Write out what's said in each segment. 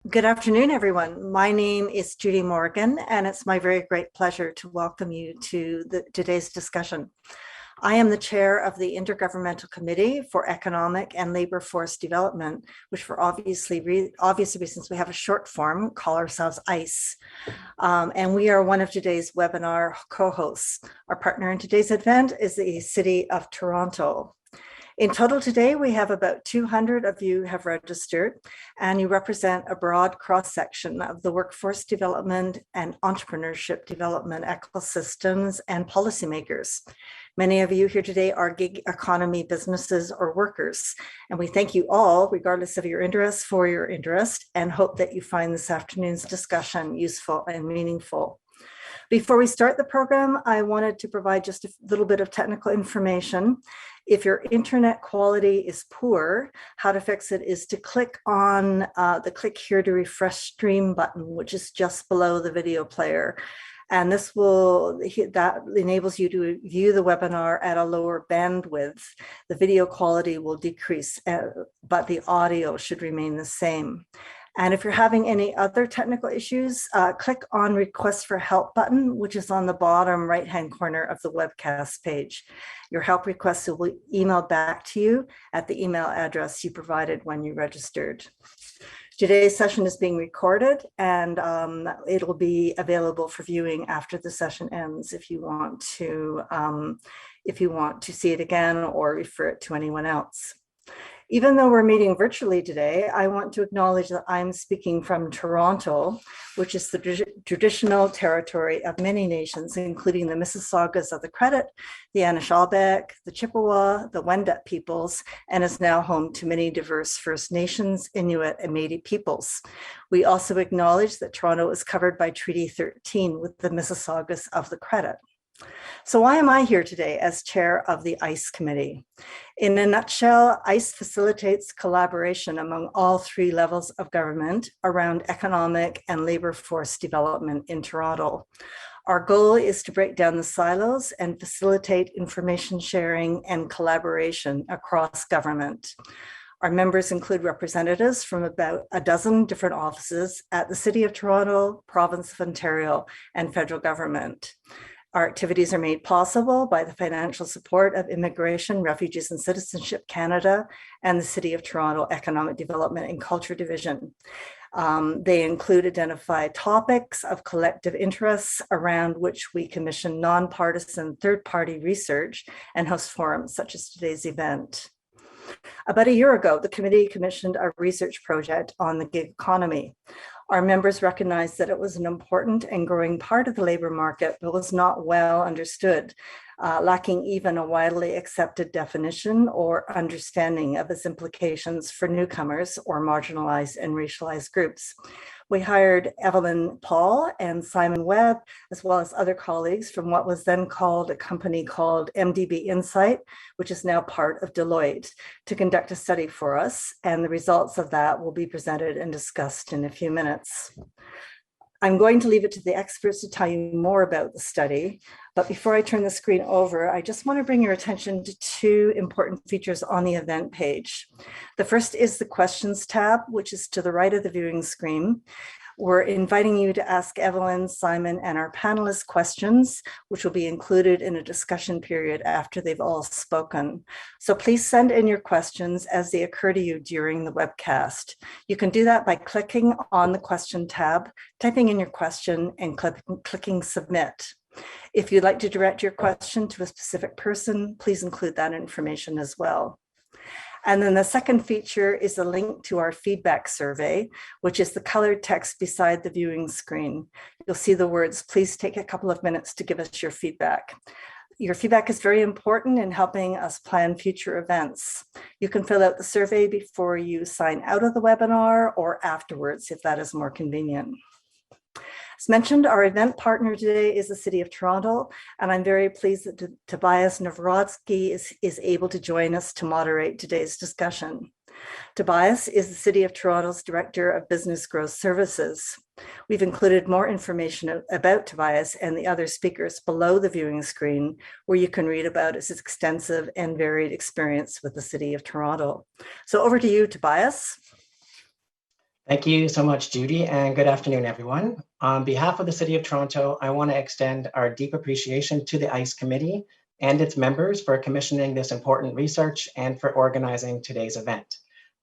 Good afternoon, everyone. My name is Judy Morgan, and it's my very great pleasure to welcome you to today's discussion. I am the chair of the Intergovernmental Committee for Economic and Labor Force Development, which for obvious reasons we have a short form, call ourselves ICE. And we are one of today's webinar co-hosts. Our partner in today's event is the City of Toronto. In total today, we have about 200 of you have registered, and you represent a broad cross-section of the workforce development and entrepreneurship development ecosystems and policymakers. Many of you here today are gig economy businesses or workers, and we thank you all, regardless of your interest, for your interest, and hope that you find this afternoon's discussion useful and meaningful. Before we start the program, I wanted to provide just a little bit of technical information. If your internet quality is poor, how to fix it is to click on the click here to refresh stream button, which is just below the video player. And that enables you to view the webinar at a lower bandwidth. The video quality will decrease, but the audio should remain the same. And if you're having any other technical issues, click on Request for Help button, which is on the bottom right-hand corner of the webcast page. Your help requests will be emailed back to you at the email address you provided when you registered. Today's session is being recorded, and it'll be available for viewing after the session ends if you want to see it again or refer it to anyone else. Even though we're meeting virtually today, I want to acknowledge that I'm speaking from Toronto, which is the traditional territory of many nations, including the Mississaugas of the Credit, the Anishinaabeg, the Chippewa, the Wendat peoples, and is now home to many diverse First Nations, Inuit, and Métis peoples. We also acknowledge that Toronto is covered by Treaty 13 with the Mississaugas of the Credit. So why am I here today as chair of the ICE committee? In a nutshell, ICE facilitates collaboration among all three levels of government around economic and labor force development in Toronto. Our goal is to break down the silos and facilitate information sharing and collaboration across government. Our members include representatives from about a dozen different offices at the City of Toronto, Province of Ontario, and federal government. Our activities are made possible by the financial support of Immigration, Refugees and Citizenship Canada and the City of Toronto Economic Development and Culture Division. They include identified topics of collective interests around which we commission nonpartisan third-party research and host forums such as today's event. About a year ago, the committee commissioned a research project on the gig economy. Our members recognized that it was an important and growing part of the labor market, but was not well understood, lacking even a widely accepted definition or understanding of its implications for newcomers or marginalized and racialized groups. We hired Evelyn Paul and Simon Webb, as well as other colleagues from what was then called a company called MDB Insight, which is now part of Deloitte, to conduct a study for us. And the results of that will be presented and discussed in a few minutes. I'm going to leave it to the experts to tell you more about the study. But before I turn the screen over, I just want to bring your attention to two important features on the event page. The first is the questions tab, which is to the right of the viewing screen. We're inviting you to ask Evelyn, Simon, and our panelists questions, which will be included in a discussion period after they've all spoken. So please send in your questions as they occur to you during the webcast. You can do that by clicking on the question tab, typing in your question, and clicking submit. If you'd like to direct your question to a specific person, please include that information as well. And then the second feature is a link to our feedback survey, which is the colored text beside the viewing screen. You'll see the words, please take a couple of minutes to give us your feedback. Your feedback is very important in helping us plan future events. You can fill out the survey before you sign out of the webinar or afterwards, if that is more convenient. As mentioned, our event partner today is the City of Toronto, and I'm very pleased that Tobias Navratsky is able to join us to moderate today's discussion. Tobias is the City of Toronto's Director of Business Growth Services. We've included more information about Tobias and the other speakers below the viewing screen, where you can read about his extensive and varied experience with the City of Toronto. So over to you, Tobias. Thank you so much, Judy, and good afternoon, everyone. On behalf of the City of Toronto, I want to extend our deep appreciation to the ICE Committee and its members for commissioning this important research and for organizing today's event.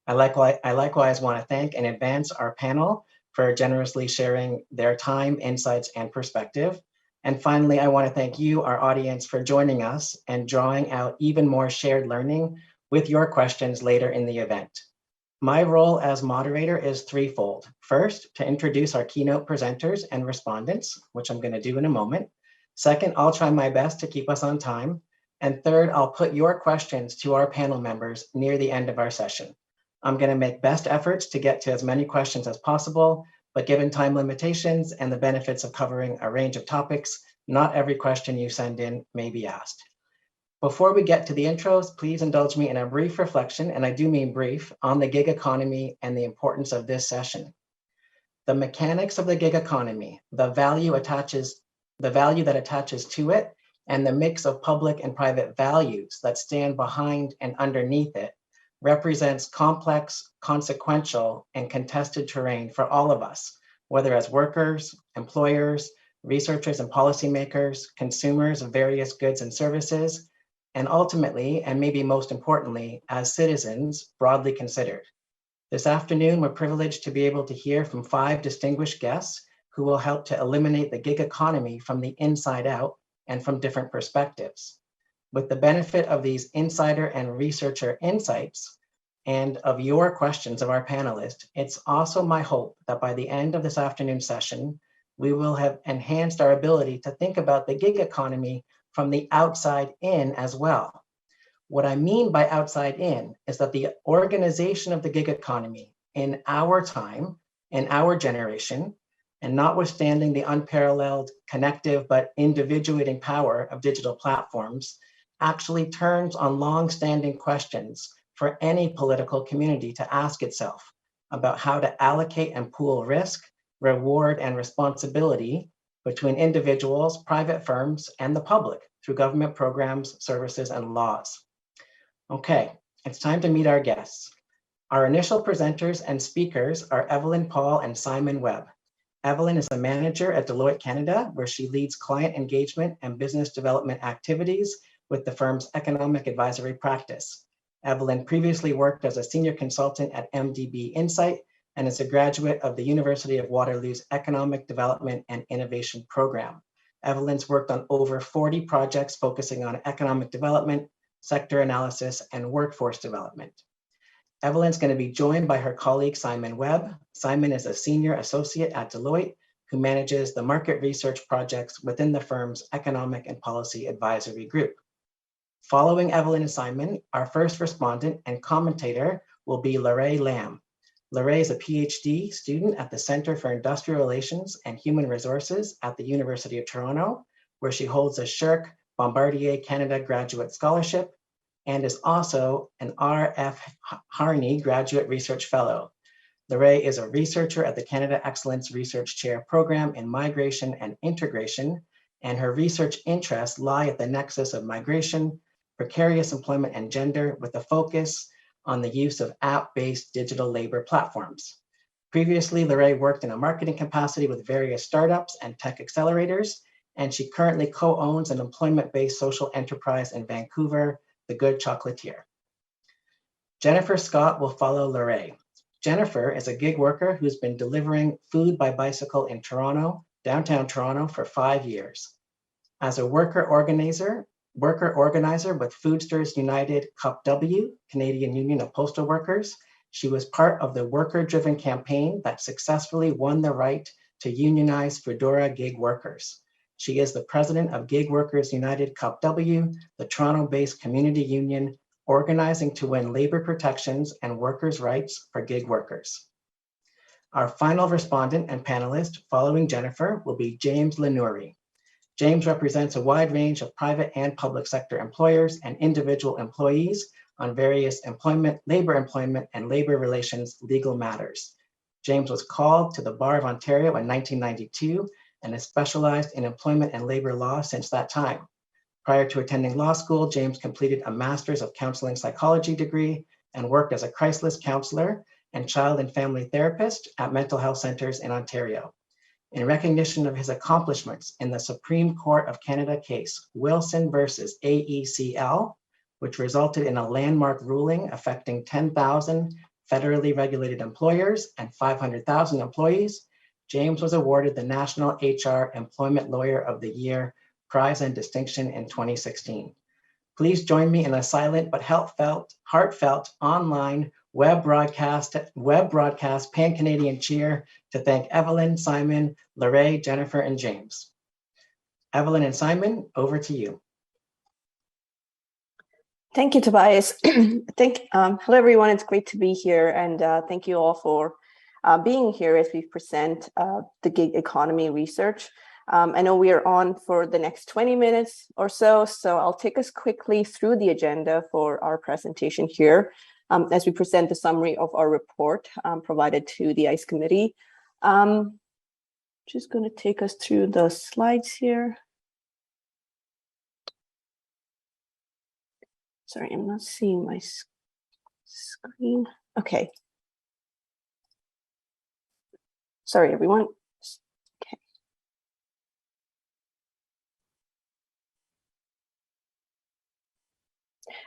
I likewise want to thank in advance our panel for generously sharing their time, insights, and perspective. And finally, I want to thank you, our audience, for joining us and drawing out even more shared learning with your questions later in the event. My role as moderator is threefold. First, to introduce our keynote presenters and respondents, which I'm going to do in a moment. Second, I'll try my best to keep us on time. And third, I'll put your questions to our panel members near the end of our session. I'm going to make best efforts to get to as many questions as possible, but given time limitations and the benefits of covering a range of topics, not every question you send in may be asked. Before we get to the intros, please indulge me in a brief reflection, and I do mean brief, on the gig economy and the importance of this session. The mechanics of the gig economy, the value that attaches to it, and the mix of public and private values that stand behind and underneath it represents complex, consequential, and contested terrain for all of us, whether as workers, employers, researchers and policymakers, consumers of various goods and services, and ultimately, and maybe most importantly, as citizens broadly considered. This afternoon, we're privileged to be able to hear from 5 distinguished guests who will help to eliminate the gig economy from the inside out and from different perspectives. With the benefit of these insider and researcher insights and of your questions of our panelists, it's also my hope that by the end of this afternoon session, we will have enhanced our ability to think about the gig economy from the outside in as well. What I mean by outside in is that the organization of the gig economy in our time, in our generation, and notwithstanding the unparalleled connective but individuating power of digital platforms, actually turns on long-standing questions for any political community to ask itself about how to allocate and pool risk, reward, and responsibility between individuals, private firms, and the public through government programs, services, and laws. Okay, it's time to meet our guests. Our initial presenters and speakers are Evelyn Paul and Simon Webb. Evelyn is a manager at Deloitte Canada, where she leads client engagement and business development activities with the firm's economic advisory practice. Evelyn previously worked as a senior consultant at MDB Insight and is a graduate of the University of Waterloo's Economic Development and Innovation Program. Evelyn's worked on over 40 projects focusing on economic development, sector analysis, and workforce development. Evelyn's going to be joined by her colleague, Simon Webb. Simon is a senior associate at Deloitte who manages the market research projects within the firm's economic and policy advisory group. Following Evelyn and Simon, our first respondent and commentator will be Lorraine Lamb. Lorraine is a PhD student at the Center for Industrial Relations and Human Resources at the University of Toronto, where she holds a CERC Bombardier Canada Graduate Scholarship and is also an R.F. Harney Graduate Research Fellow. Lorraine is a researcher at the Canada Excellence Research Chair Program in Migration and Integration, and her research interests lie at the nexus of migration, precarious employment, and gender, with a focus on the use of app-based digital labor platforms. Previously, Lorraine worked in a marketing capacity with various startups and tech accelerators, and she currently co-owns an employment-based social enterprise in Vancouver, The Good Chocolatier. Jennifer Scott will follow Lorraine. Jennifer is a gig worker who's been delivering food by bicycle in Toronto, downtown Toronto, for 5 years. As a worker organizer with Foodsters United Cup W, Canadian Union of Postal Workers, she was part of the worker-driven campaign that successfully won the right to unionize Foodora gig workers. She is the president of Gig Workers United Cup W, the Toronto-based community union organizing to win labor protections and workers' rights for gig workers. Our final respondent and panelist following Jennifer will be James Lenuri. James represents a wide range of private and public sector employers and individual employees on various labor employment, and labor relations legal matters. James was called to the Bar of Ontario in 1992 and has specialized in employment and labor law since that time. Prior to attending law school, James completed a Master's of Counseling Psychology degree and worked as a crisis counselor and child and family therapist at mental health centers in Ontario. In recognition of his accomplishments in the Supreme Court of Canada case, Wilson versus AECL, which resulted in a landmark ruling affecting 10,000 federally regulated employers and 500,000 employees, James was awarded the National HR Employment Lawyer of the Year prize and distinction in 2016. Please join me in a silent but heartfelt online web broadcast pan-Canadian cheer to thank Evelyn, Simon, Lorraine, Jennifer, and James. Evelyn and Simon, over to you. Thank you, Tobias. Hello, everyone. It's great to be here, and thank you all for being here as we present the gig economy research. I know we are on for the next 20 minutes or so I'll take us quickly through the agenda for our presentation here as we present the summary of our report provided to the ICE committee. Just going to take us through the slides here. Sorry, I'm not seeing my screen. Okay. Sorry, everyone. Okay.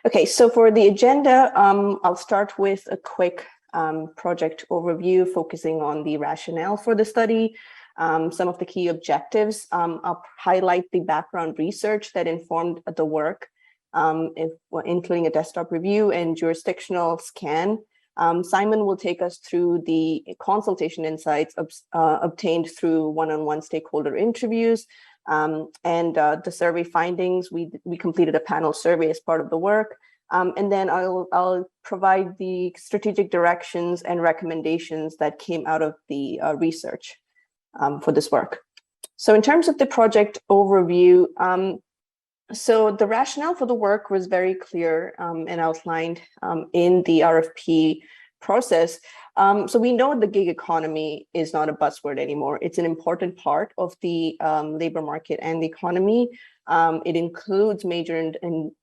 Okay, so for the agenda, I'll start with a quick project overview focusing on the rationale for the study, some of the key objectives. I'll highlight the background research that informed the work, including a desktop review and jurisdictional scan. Simon will take us through the consultation insights obtained through one-on-one stakeholder interviews and the survey findings. We completed a panel survey as part of the work. And then I'll provide the strategic directions and recommendations that came out of the research for this work. So in terms of the project overview, so the rationale for the work was very clear and outlined in the RFP process. So we know the gig economy is not a buzzword anymore. It's an important part of the labor market and the economy. It includes major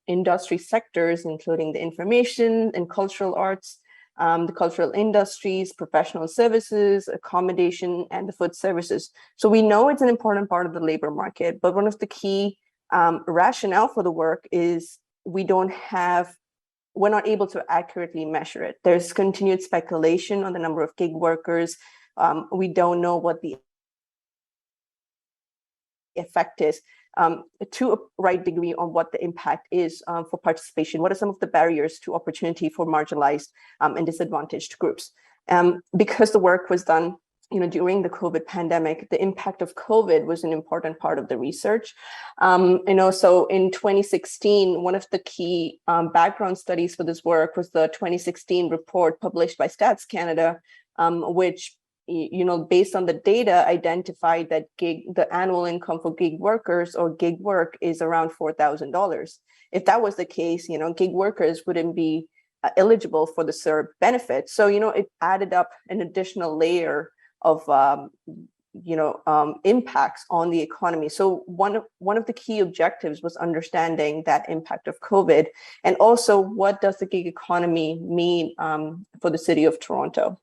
industry sectors, including the information and cultural arts, the cultural industries, professional services, accommodation, and the food services. So we know it's an important part of the labor market, but one of the key rationale for the work is we're not able to accurately measure it. There's continued speculation on the number of gig workers. We don't know what the effect is to a right degree on what the impact is for participation. What are some of the barriers to opportunity for marginalized and disadvantaged groups? Because the work was done during the COVID pandemic, the impact of COVID was an important part of the research. So in 2016, one of the key background studies for this work was the 2016 report published by Stats Canada, which, based on the data, identified that the annual income for gig workers or gig work is around $4,000. If that was the case, gig workers wouldn't be eligible for the CERC benefit. So, it added up an additional layer of impacts on the economy. So one of the key objectives was understanding that impact of COVID, and also what does the gig economy mean for the city of Toronto.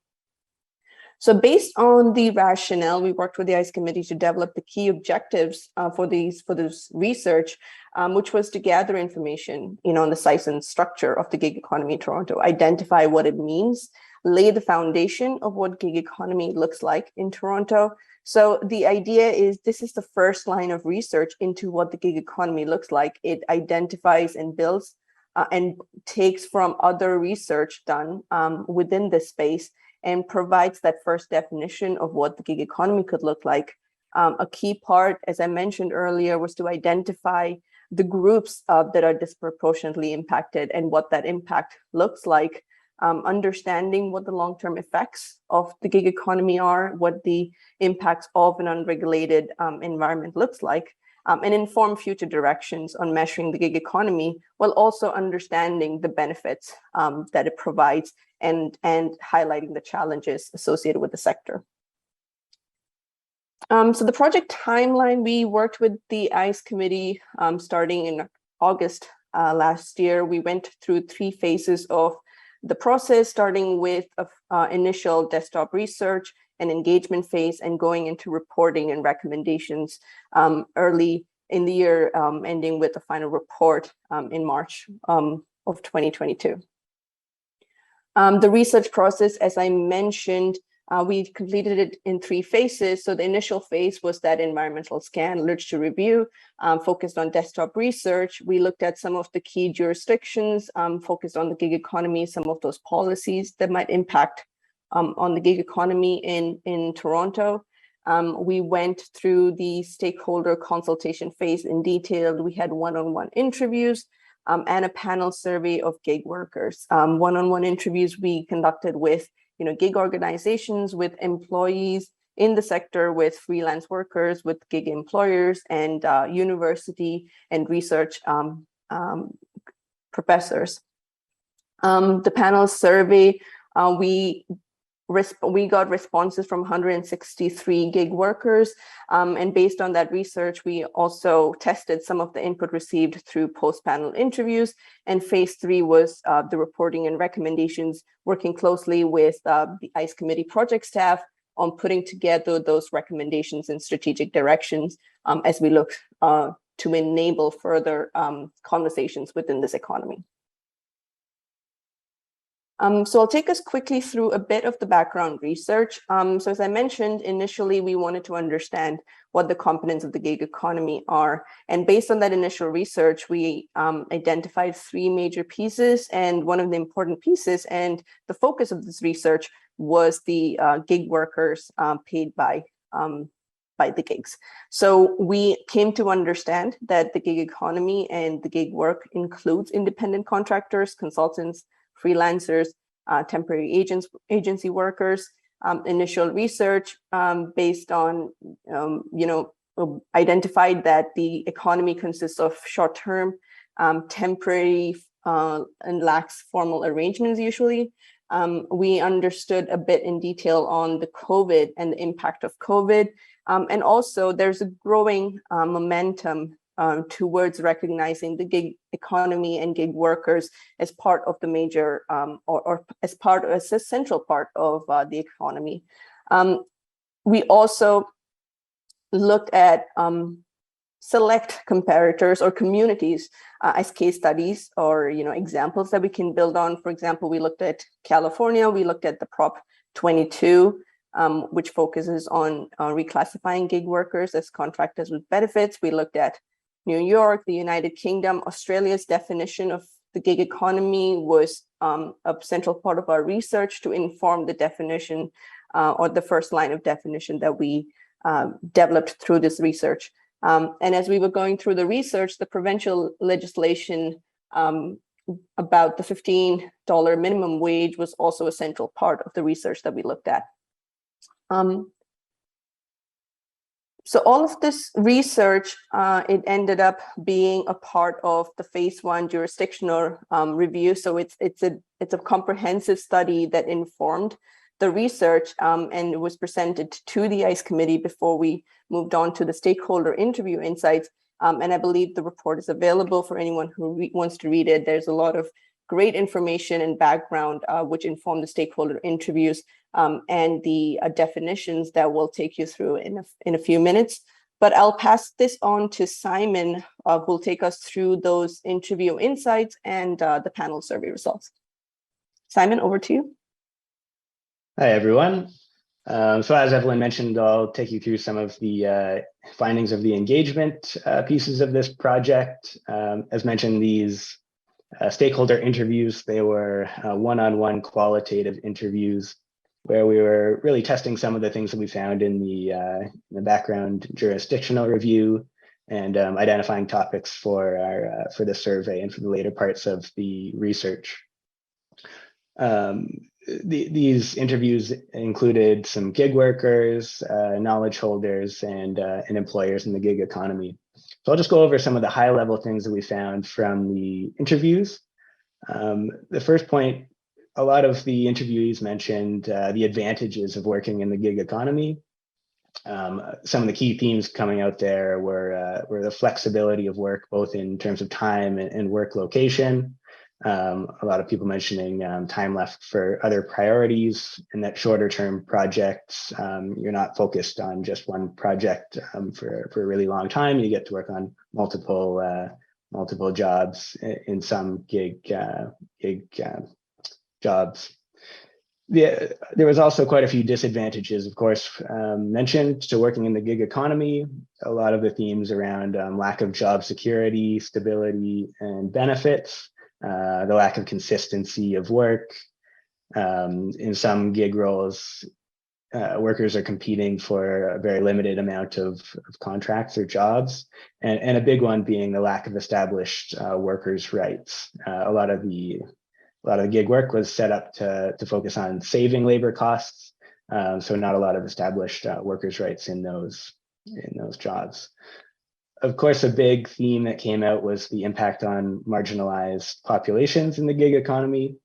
So based on the rationale, we worked with the ICE committee to develop the key objectives for this research, which was to gather information on the size and structure of the gig economy in Toronto, identify what it means, lay the foundation of what gig economy looks like in Toronto. So the idea is this is the first line of research into what the gig economy looks like. It identifies and builds and takes from other research done within this space and provides that first definition of what the gig economy could look like. A key part, as I mentioned earlier, was to identify the groups that are disproportionately impacted and what that impact looks like. Understanding what the long-term effects of the gig economy are, what the impacts of an unregulated environment looks like, and inform future directions on measuring the gig economy, while also understanding the benefits that it provides and highlighting the challenges associated with the sector. So the project timeline, we worked with the ICE committee starting in August last year. We went through 3 phases of the process, starting with initial desktop research and engagement phase and going into reporting and recommendations early in the year, ending with the final report in March of 2022. The research process, as I mentioned, we completed it in 3 phases. So the initial phase was that environmental scan, literature review, focused on desktop research. We looked at some of the key jurisdictions, focused on the gig economy, some of those policies that might impact on the gig economy in Toronto. We went through the stakeholder consultation phase in detail. We had one-on-one interviews and a panel survey of gig workers. One-on-one interviews we conducted with gig organizations, with employees in the sector, with freelance workers, with gig employers, and university and research professors. The panel survey, we got responses from 163 gig workers, and based on that research, we also tested some of the input received through post-panel interviews, and phase 3 was the reporting and recommendations, working closely with the ICE committee project staff on putting together those recommendations and strategic directions as we look to enable further conversations within this economy. So I'll take us quickly through a bit of the background research. So as I mentioned, initially, we wanted to understand what the components of the gig economy are. And based on that initial research, we identified 3 major pieces. And one of the important pieces and the focus of this research was the gig workers paid by the gigs. So we came to understand that the gig economy and the gig work includes independent contractors, consultants, freelancers, temporary agency workers. Initial research based on, identified that the economy consists of short-term, temporary, and lacks formal arrangements usually. We understood a bit in detail on the COVID and the impact of COVID. And also there's a growing momentum towards recognizing the gig economy and gig workers as part of the major or as a central part of the economy. We also looked at select comparators or communities as case studies or examples that we can build on. For example, we looked at California. We looked at the Prop 22, which focuses on reclassifying gig workers as contractors with benefits. We looked at New York, the United Kingdom. Australia's definition of the gig economy was a central part of our research to inform the definition or the first line of definition that we developed through this research. And as we were going through the research, the provincial legislation about the $15 minimum wage was also a central part of the research that we looked at. So all of this research, it ended up being a part of the phase 1 jurisdictional review. So it's a comprehensive study that informed the research and it was presented to the ICE committee before we moved on to the stakeholder interview insights. And I believe the report is available for anyone who wants to read it. There's a lot of great information and background which inform the stakeholder interviews and the definitions that we'll take you through in a few minutes. But I'll pass this on to Simon, who will take us through those interview insights and the panel survey results. Simon, over to you. Hi, everyone. So as Evelyn mentioned, I'll take you through some of the findings of the engagement pieces of this project. As mentioned, these stakeholder interviews, they were one-on-one qualitative interviews where we were really testing some of the things that we found in the background jurisdictional review and identifying topics for the survey and for the later parts of the research. These interviews included some gig workers, knowledge holders, and employers in the gig economy. So I'll just go over some of the high-level things that we found from the interviews. The first point, a lot of the interviewees mentioned the advantages of working in the gig economy. Some of the key themes coming out there were the flexibility of work, both in terms of time and work location, A lot of people mentioning time left for other priorities, and that shorter term projects, you're not focused on just one project for a really long time. You get to work on multiple jobs in some gig jobs. There was also quite a few disadvantages, of course, mentioned to working in the gig economy. A lot of the themes around lack of job security, stability, and benefits, the lack of consistency of work. In some gig roles, workers are competing for a very limited amount of contracts or jobs, and a big one being the lack of established workers' rights. A lot of the gig work was set up to focus on saving labor costs, so not a lot of established workers' rights in those jobs. Of course, a big theme that came out was the impact on marginalized populations in the gig economy.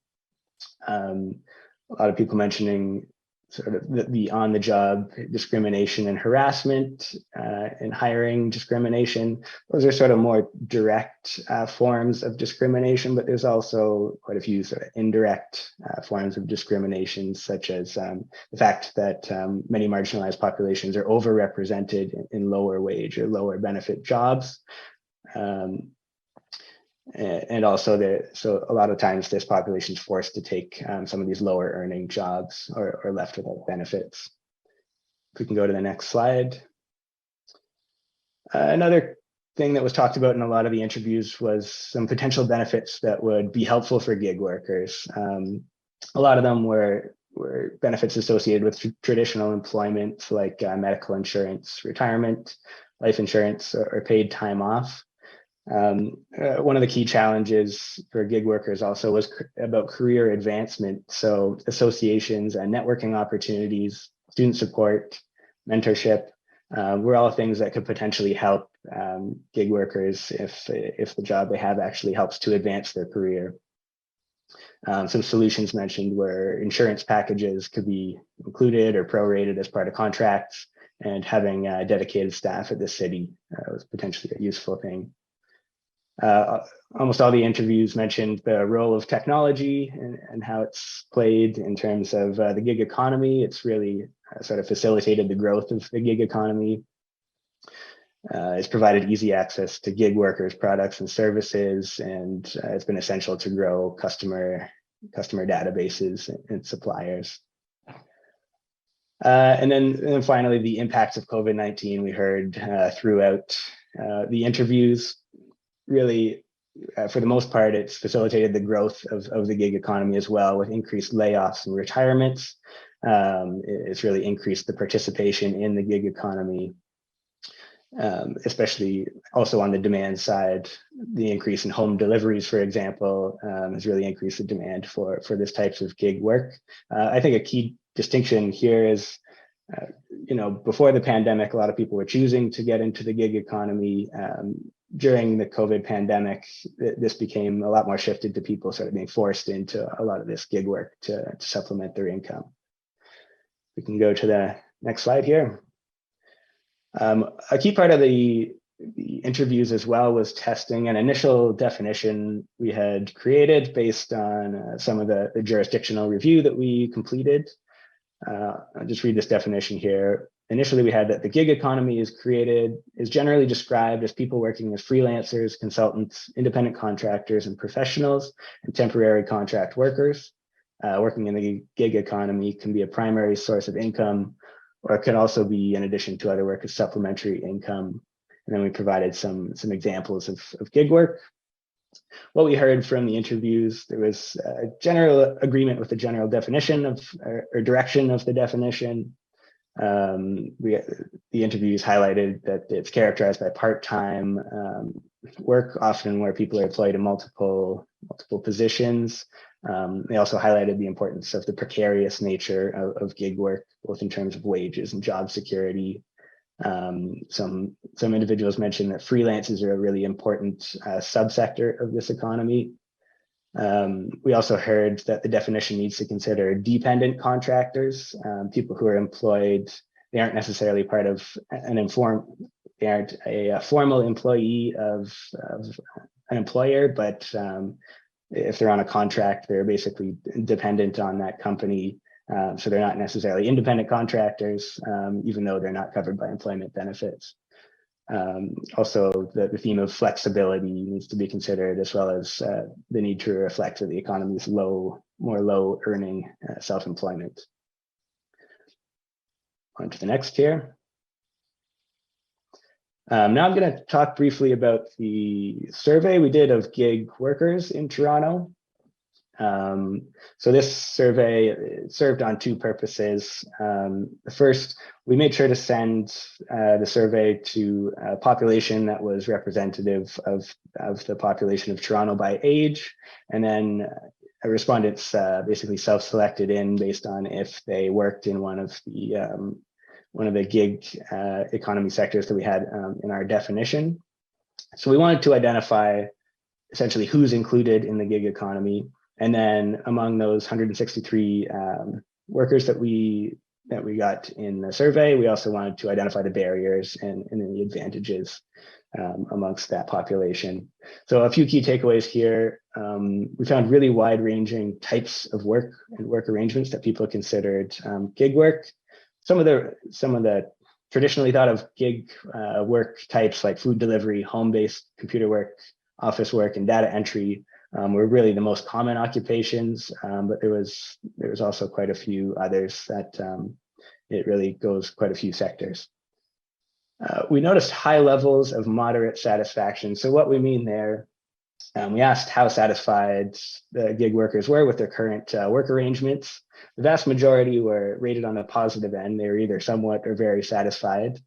A lot of people mentioning sort of the on-the-job discrimination and harassment and hiring discrimination. Those are sort of more direct forms of discrimination, but there's also quite a few sort of indirect forms of discrimination, such as the fact that many marginalized populations are overrepresented in lower wage or lower benefit jobs. And also so a lot of times this population is forced to take some of these lower earning jobs or left without benefits. If we can go to the next slide. Another thing that was talked about in a lot of the interviews was some potential benefits that would be helpful for gig workers. A lot of them were benefits associated with traditional employment, like medical insurance, retirement, life insurance, or paid time off. One of the key challenges for gig workers also was about career advancement. So associations and networking opportunities, student support, mentorship, were all things that could potentially help gig workers if the job they have actually helps to advance their career. Some solutions mentioned were insurance packages could be included or prorated as part of contracts, and having dedicated staff at the city was potentially a useful thing. Almost all the interviews mentioned the role of technology and how it's played in terms of the gig economy. It's really sort of facilitated the growth of the gig economy. It's provided easy access to gig workers' products and services, and it's been essential to grow customer databases and suppliers. And then finally, the impacts of COVID-19 we heard throughout the interviews. Really, for the most part, it's facilitated the growth of the gig economy as well, with increased layoffs and retirements. It's really increased the participation in the gig economy, especially also on the demand side. The increase in home deliveries, for example, has really increased the demand for this types of gig work. I think a key distinction here is, before the pandemic, a lot of people were choosing to get into the gig economy. During the COVID pandemic, this became a lot more shifted to people sort of being forced into a lot of this gig work to supplement their income. We can go to the next slide here. A key part of the interviews as well was testing an initial definition we had created based on some of the jurisdictional review that we completed. I'll just read this definition here. Initially, we had that the gig economy is generally described as people working as freelancers, consultants, independent contractors, and professionals, and temporary contract workers. Working in the gig economy can be a primary source of income, or it can also be in addition to other work as supplementary income. And then we provided some examples of gig work. What we heard from the interviews, there was a general agreement with the general definition or direction of the definition. The interviews highlighted that it's characterized by part-time work, often where people are employed in multiple positions. They also highlighted the importance of the precarious nature of gig work, both in terms of wages and job security. Some individuals mentioned that freelancers are a really important subsector of this economy. We also heard that the definition needs to consider dependent contractors, people who are employed. They aren't necessarily part of they aren't a formal employee of an employer, but if they're on a contract, they're basically dependent on that company. So they're not necessarily independent contractors, even though they're not covered by employment benefits. Also, the theme of flexibility needs to be considered, as well as the need to reflect that the economy is more low earning self-employment. On to the next here. Now I'm going to talk briefly about the survey we did of gig workers in Toronto. So this survey served on two purposes. First, we made sure to send the survey to a population that was representative of the population of Toronto by age, and then respondents basically self-selected in based on if they worked in one of the gig economy sectors that we had in our definition. So we wanted to identify essentially who's included in the gig economy. And then among those 163 workers that we got in the survey, we also wanted to identify the barriers and the advantages amongst that population. So a few key takeaways here. We found really wide-ranging types of work and work arrangements that people considered gig work. Some of the traditionally thought of gig work types like food delivery, home-based computer work, office work, and data entry were really the most common occupations, but there was also quite a few others that it really goes quite a few sectors. We noticed high levels of moderate satisfaction. So what we mean there, we asked how satisfied the gig workers were with their current work arrangements. The vast majority were rated on the positive end. They were either somewhat or very satisfied,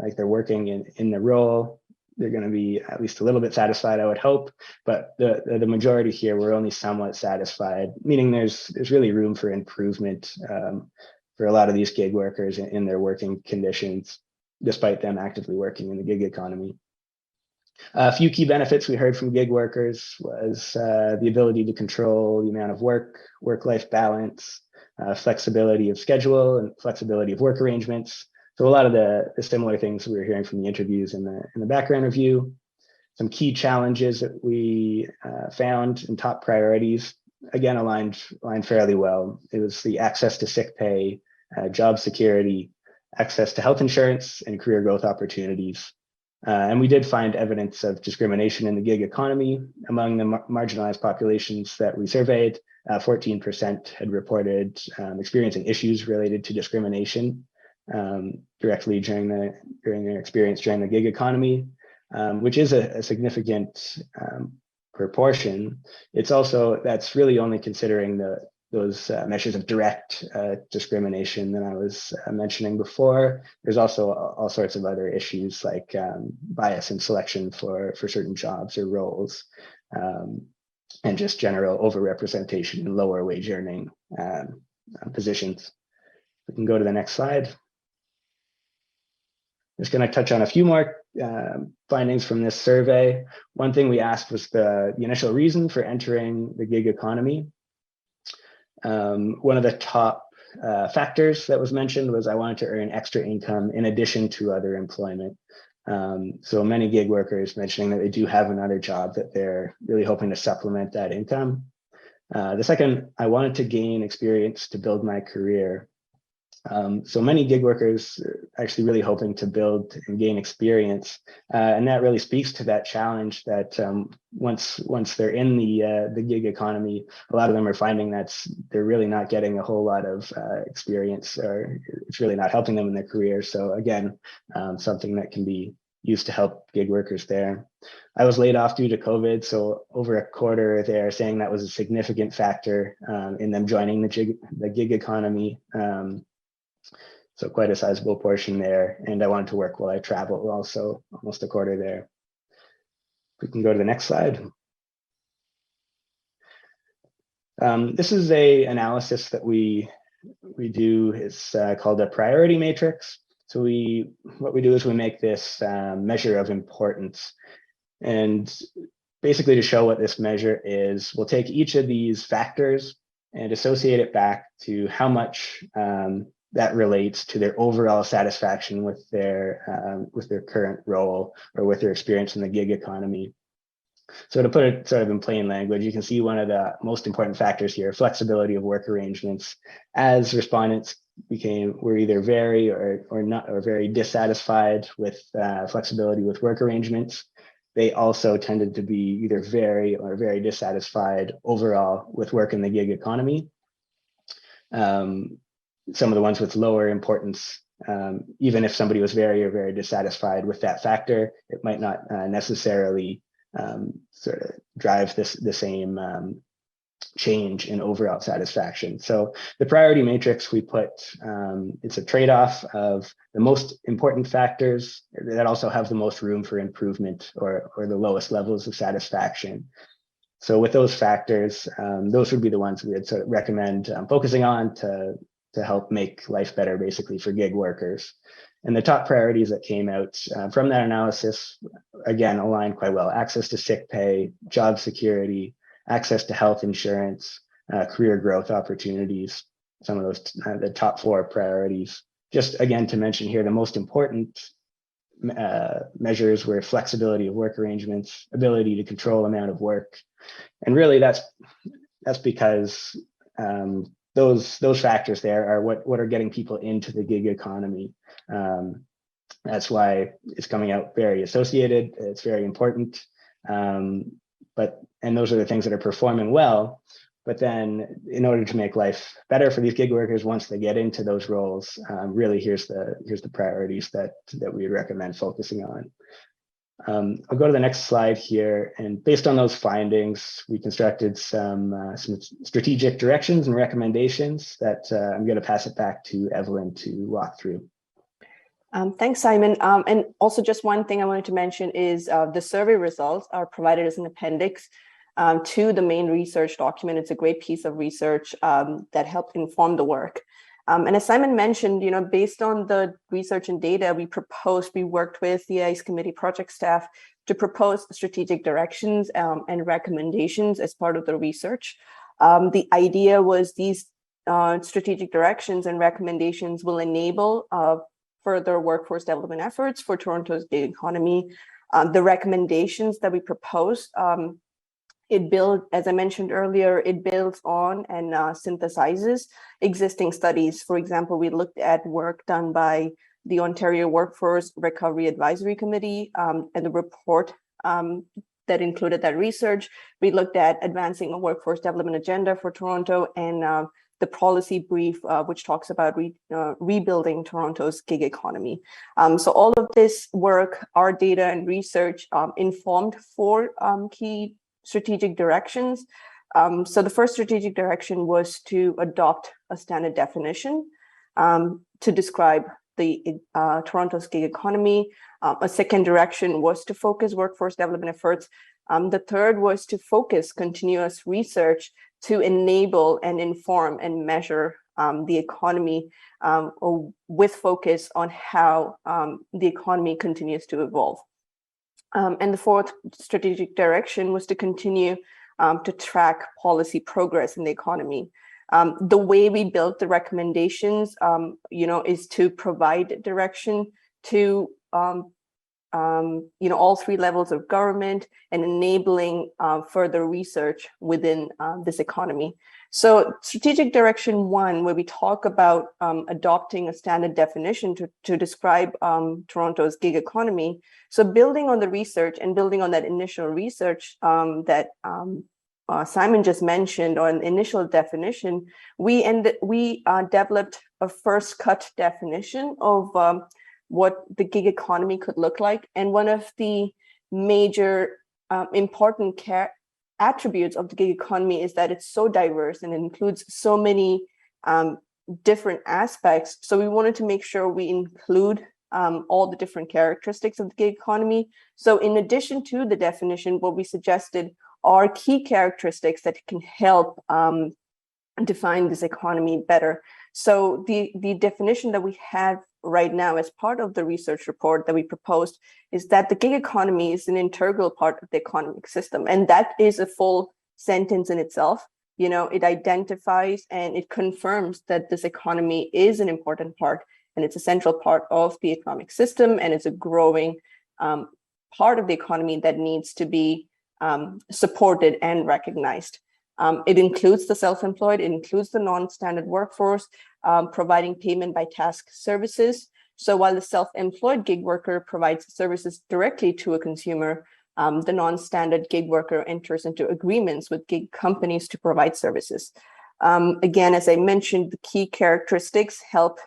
like they're working in the role. They're going to be at least a little bit satisfied, I would hope, but the majority here were only somewhat satisfied, meaning there's really room for improvement for a lot of these gig workers in their working conditions, despite them actively working in the gig economy. A few key benefits we heard from gig workers was the ability to control the amount of work-life balance, flexibility of schedule, and flexibility of work arrangements. So a lot of the similar things we were hearing from the interviews in the background review. Some key challenges that we found and top priorities, again, aligned fairly well. It was the access to sick pay, job security, access to health insurance, and career growth opportunities. And we did find evidence of discrimination in the gig economy. Among the marginalized populations that we surveyed, 14% had reported experiencing issues related to discrimination directly during their experience during the gig economy, which is a significant proportion. It's also, that's really only considering those measures of direct discrimination that I was mentioning before. There's also all sorts of other issues like bias in selection for certain jobs or roles, and just general overrepresentation in lower wage earning positions. We can go to the next slide. Just going to touch on a few more findings from this survey. One thing we asked was the initial reason for entering the gig economy. One of the top factors that was mentioned was I wanted to earn extra income in addition to other employment. So many gig workers mentioning that they do have another job that they're really hoping to supplement that income. The second, I wanted to gain experience to build my career. So many gig workers are actually really hoping to build and gain experience, and that really speaks to that challenge that once they're in the gig economy, a lot of them are finding that they're really not getting a whole lot of experience, or it's really not helping them in their career. So again, something that can be used to help gig workers there. I was laid off due to COVID, so over a quarter they're saying that was a significant factor in them joining the gig economy. So quite a sizable portion there. And I wanted to work while I traveled, also almost a quarter there. We can go to the next slide. This is a analysis that we do. It's called a priority matrix. So what we do is we make this measure of importance. And basically to show what this measure is, we'll take each of these factors and associate it back to how much that relates to their overall satisfaction with their current role or with their experience in the gig economy. So to put it sort of in plain language, you can see one of the most important factors here, flexibility of work arrangements. As respondents were either very or not or very dissatisfied with flexibility with work arrangements, they also tended to be either very or very dissatisfied overall with work in the gig economy. Some of the ones with lower importance, even if somebody was very or very dissatisfied with that factor, it might not necessarily sort of drive the same change in overall satisfaction. So the priority matrix we put, it's a trade-off of the most important factors that also have the most room for improvement or the lowest levels of satisfaction. So with those factors, those would be the ones we would sort of recommend focusing on to help make life better, basically, for gig workers. And the top priorities that came out from that analysis, again, align quite well: access to sick pay, job security, access to health insurance, career growth opportunities, some of those, the top 4 priorities. Just again, to mention here, the most important measures were flexibility of work arrangements, ability to control amount of work. And really that's because those factors there are what are getting people into the gig economy. That's why it's coming out very associated. It's very important. And those are the things that are performing well. But then in order to make life better for these gig workers, once they get into those roles, really here's the priorities that we would recommend focusing on. I'll go to the next slide here. And based on those findings, we constructed some strategic directions and recommendations that I'm going to pass it back to Evelyn to walk through. Thanks, Simon. And also just one thing I wanted to mention is the survey results are provided as an appendix to the main research document. It's a great piece of research that helped inform the work. And as Simon mentioned, based on the research and data we worked with the ICE committee project staff to propose strategic directions and recommendations as part of the research. The idea was these strategic directions and recommendations will enable further workforce development efforts for Toronto's gig economy. The recommendations that we proposed, as I mentioned earlier, it builds on and synthesizes existing studies. For example, we looked at work done by the Ontario Workforce Recovery Advisory Committee and the report that included that research. We looked at advancing a workforce development agenda for Toronto and the policy brief, which talks about rebuilding Toronto's gig economy. So all of this work, our data and research informed 4 key strategic directions. So the first strategic direction was to adopt a standard definition to describe the Toronto's gig economy. A second direction was to focus workforce development efforts. The third was to focus continuous research to enable and inform and measure the economy with focus on how the economy continues to evolve. And the fourth strategic direction was to continue to track policy progress in the economy. The way we built the recommendations, is to provide direction to all 3 levels of government and enabling further research within this economy. So strategic direction 1, where we talk about adopting a standard definition to describe Toronto's gig economy. So building on the research and building on that initial research that Simon just mentioned on initial definition, we developed a first cut definition of what the gig economy could look like. And one of the major important attributes of the gig economy is that it's so diverse and it includes so many different aspects. So we wanted to make sure we include all the different characteristics of the gig economy. So in addition to the definition, what we suggested are key characteristics that can help define this economy better. So the definition that we have right now as part of the research report that we proposed is that the gig economy is an integral part of the economic system. And that is a full sentence in itself. It identifies and it confirms that this economy is an important part and it's a central part of the economic system, and it's a growing part of the economy that needs to be supported and recognized. It includes the self-employed, it includes the non-standard workforce, providing payment by task services. So while the self-employed gig worker provides services directly to a consumer, the non-standard gig worker enters into agreements with gig companies to provide services. Again, as I mentioned, the key characteristics help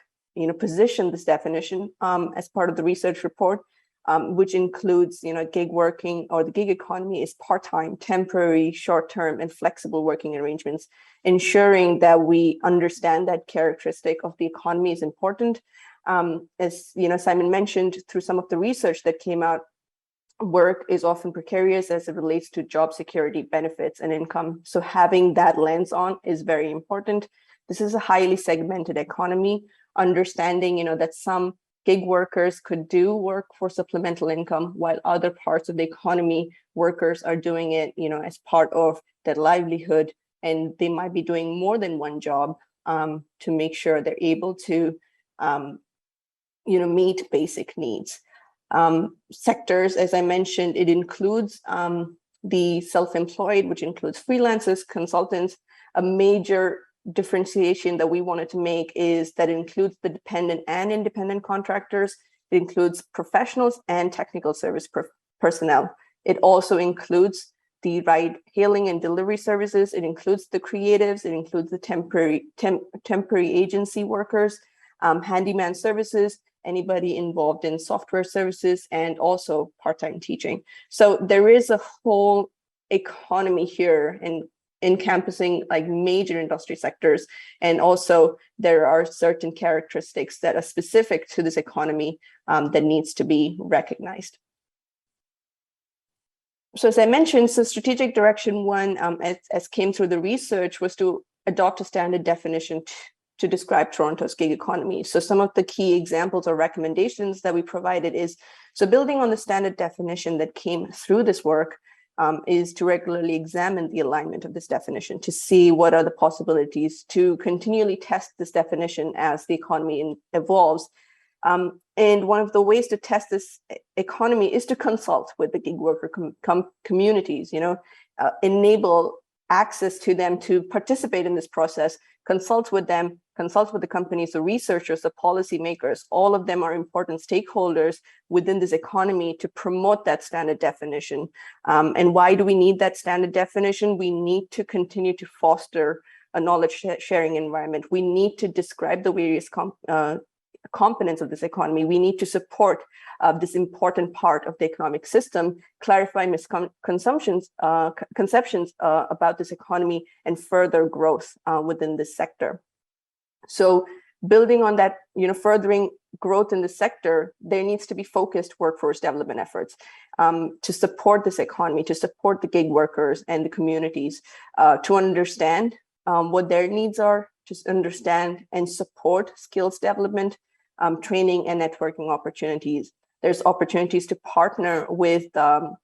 position this definition as part of the research report, which includes gig working, or the gig economy is part-time, temporary, short-term, and flexible working arrangements. Ensuring that we understand that characteristic of the economy is important. As Simon mentioned, through some of the research that came out, work is often precarious as it relates to job security, benefits, and income. So having that lens on is very important. This is a highly segmented economy. Understanding, that some gig workers could do work for supplemental income, while other parts of the economy, workers are doing it, as part of their livelihood, and they might be doing more than one job to make sure they're able to, meet basic needs. Sectors, as I mentioned, it includes the self-employed, which includes freelancers, consultants. A major differentiation that we wanted to make is that it includes the dependent and independent contractors. It includes professionals and technical service personnel. It also includes the ride hailing and delivery services. It includes the creatives. It includes the temporary agency workers, handyman services, anybody involved in software services, and also part-time teaching. So there is a whole economy here in encompassing like major industry sectors. And also there are certain characteristics that are specific to this economy that needs to be recognized. So as I mentioned, so strategic direction one, as came through the research, was to adopt a standard definition to describe Toronto's gig economy. So some of the key examples or recommendations that we provided is, so building on the standard definition that came through this work, is to regularly examine the alignment of this definition to see what are the possibilities to continually test this definition as the economy evolves. And one of the ways to test this economy is to consult with the gig worker communities, enable access to them to participate in this process, consult with them, consult with the companies, the researchers, the policymakers. All of them are important stakeholders within this economy to promote that standard definition. And why do we need that standard definition? We need to continue to foster a knowledge sharing environment. We need to describe the various components of this economy. We need to support this important part of the economic system, clarify misconceptions about this economy, and further growth within this sector. So building on that, furthering growth in the sector, there needs to be focused workforce development efforts to support this economy, to support the gig workers and the communities, to understand what their needs are, to understand and support skills development, training and networking opportunities. There's opportunities to partner with the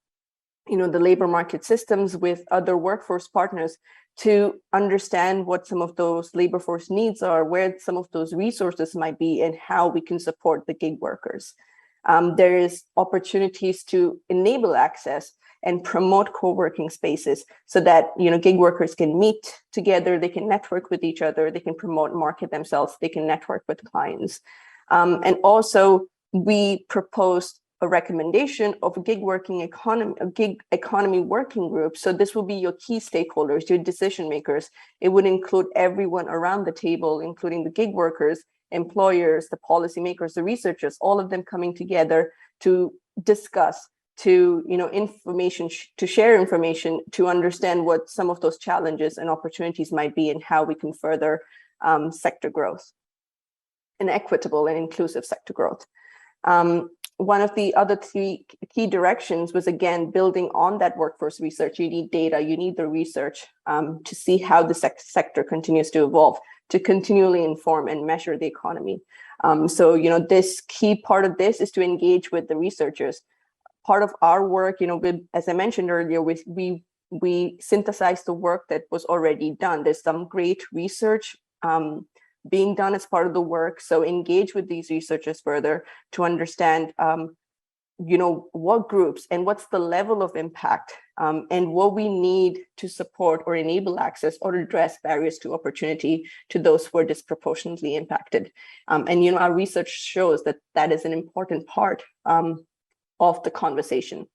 labor market systems, with other workforce partners, to understand what some of those labor force needs are, where some of those resources might be, and how we can support the gig workers. There is opportunities to enable access and promote co-working spaces so that gig workers can meet together, they can network with each other, they can promote and market themselves, they can network with clients. And also, we proposed a recommendation of a gig economy working group. So this will be your key stakeholders, your decision makers. It would include everyone around the table, including the gig workers, employers, the policymakers, the researchers, all of them coming together to discuss, to to share information, to understand what some of those challenges and opportunities might be, and how we can further sector growth and equitable and inclusive sector growth. One of the other three key directions was, again, building on that workforce research. You need data, you need the research to see how the sector continues to evolve, to continually inform and measure the economy. So, this key part of this is to engage with the researchers. Part of our work, as I mentioned earlier, we synthesize the work that was already done. There's some great research being done as part of the work. So engage with these researchers further to understand what groups and what's the level of impact, and what we need to support or enable access or address barriers to opportunity to those who are disproportionately impacted. And our research shows that that is an important part of the conversation.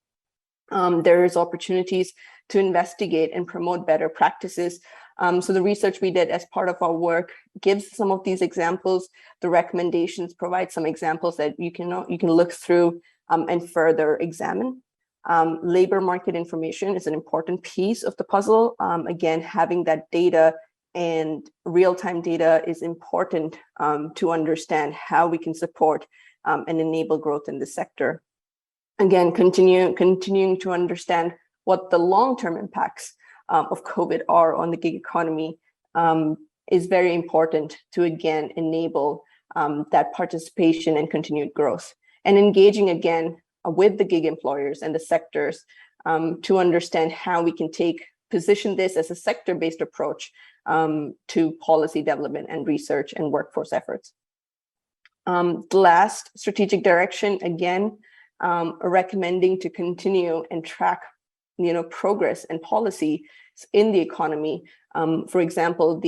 There is opportunities to investigate and promote better practices. So the research we did as part of our work gives some of these examples. The recommendations provide some examples that you can look through and further examine. Labor market information is an important piece of the puzzle. Again, having that data and real-time data is important to understand how we can support and enable growth in the sector. Again, continuing to understand what the long-term impacts of COVID are on the gig economy is very important to, again, enable that participation and continued growth. And engaging, again, with the gig employers and the sectors to understand how we can position this as a sector-based approach to policy development and research and workforce efforts. The last strategic direction, again, recommending to continue and track progress and policy in the economy. For example,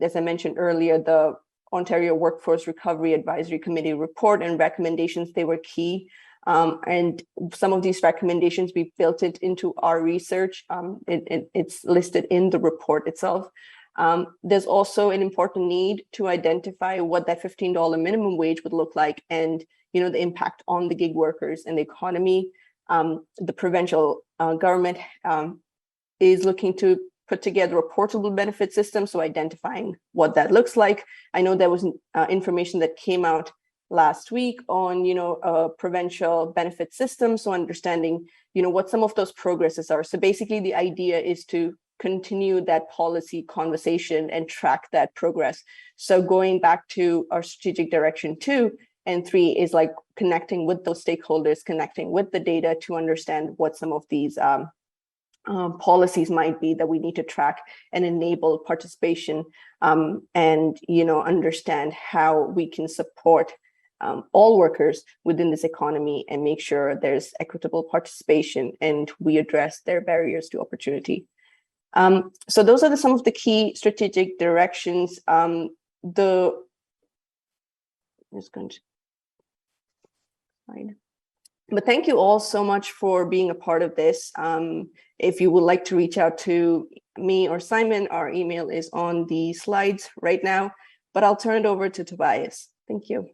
as I mentioned earlier, the Ontario Workforce Recovery Advisory Committee report and recommendations, they were key. And some of these recommendations, we built it into our research. It's listed in the report itself. There's also an important need to identify what that $15 minimum wage would look like and the impact on the gig workers and the economy. The provincial government is looking to put together a portable benefit system, so identifying what that looks like. I know there was information that came out last week on a provincial benefit system, so understanding what some of those progresses are. So basically the idea is to continue that policy conversation and track that progress. So going back to our strategic direction 2 and 3 is like connecting with those stakeholders, connecting with the data to understand what some of these policies might be that we need to track and enable participation, and understand how we can support all workers within this economy and make sure there's equitable participation and we address their barriers to opportunity. So those are some of the key strategic directions. I'm just going to slide. But thank you all so much for being a part of this. If you would like to reach out to me or Simon, our email is on the slides right now, but I'll turn it over to Tobias. Thank you.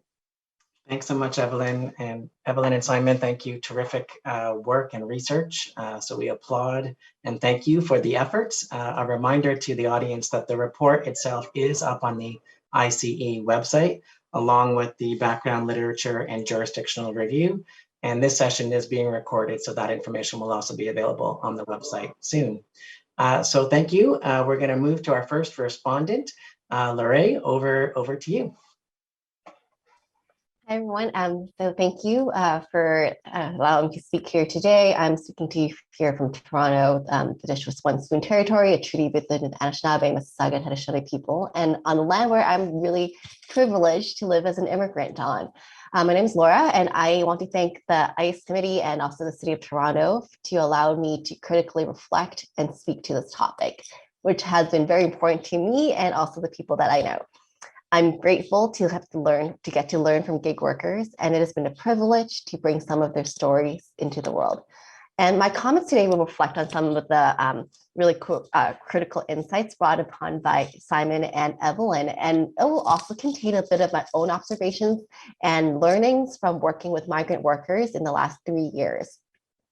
Thanks so much, Evelyn. And Evelyn and Simon, thank you. Terrific work and research. So we applaud and thank you for the efforts. A reminder to the audience that the report itself is up on the ICE website, along with the background literature and jurisdictional review. And this session is being recorded, so that information will also be available on the website soon. So thank you. We're going to move to our first respondent. Lorraine, over to you. Hi, everyone. So thank you for allowing me to speak here today. I'm speaking to you here from Toronto, the Dishwa Spoon Territory, a treaty within the Anishinaabe, Mississauga, and Haudenosaunee people, and on the land where I'm really privileged to live as an immigrant on. My name is Laura, and I want to thank the ICE Committee and also the City of Toronto to allow me to critically reflect and speak to this topic, which has been very important to me and also the people that I know. I'm grateful to get to learn from gig workers, and it has been a privilege to bring some of their stories into the world. And my comments today will reflect on some of the really critical insights brought upon by Simon and Evelyn, and it will also contain a bit of my own observations and learnings from working with migrant workers in the last 3 years.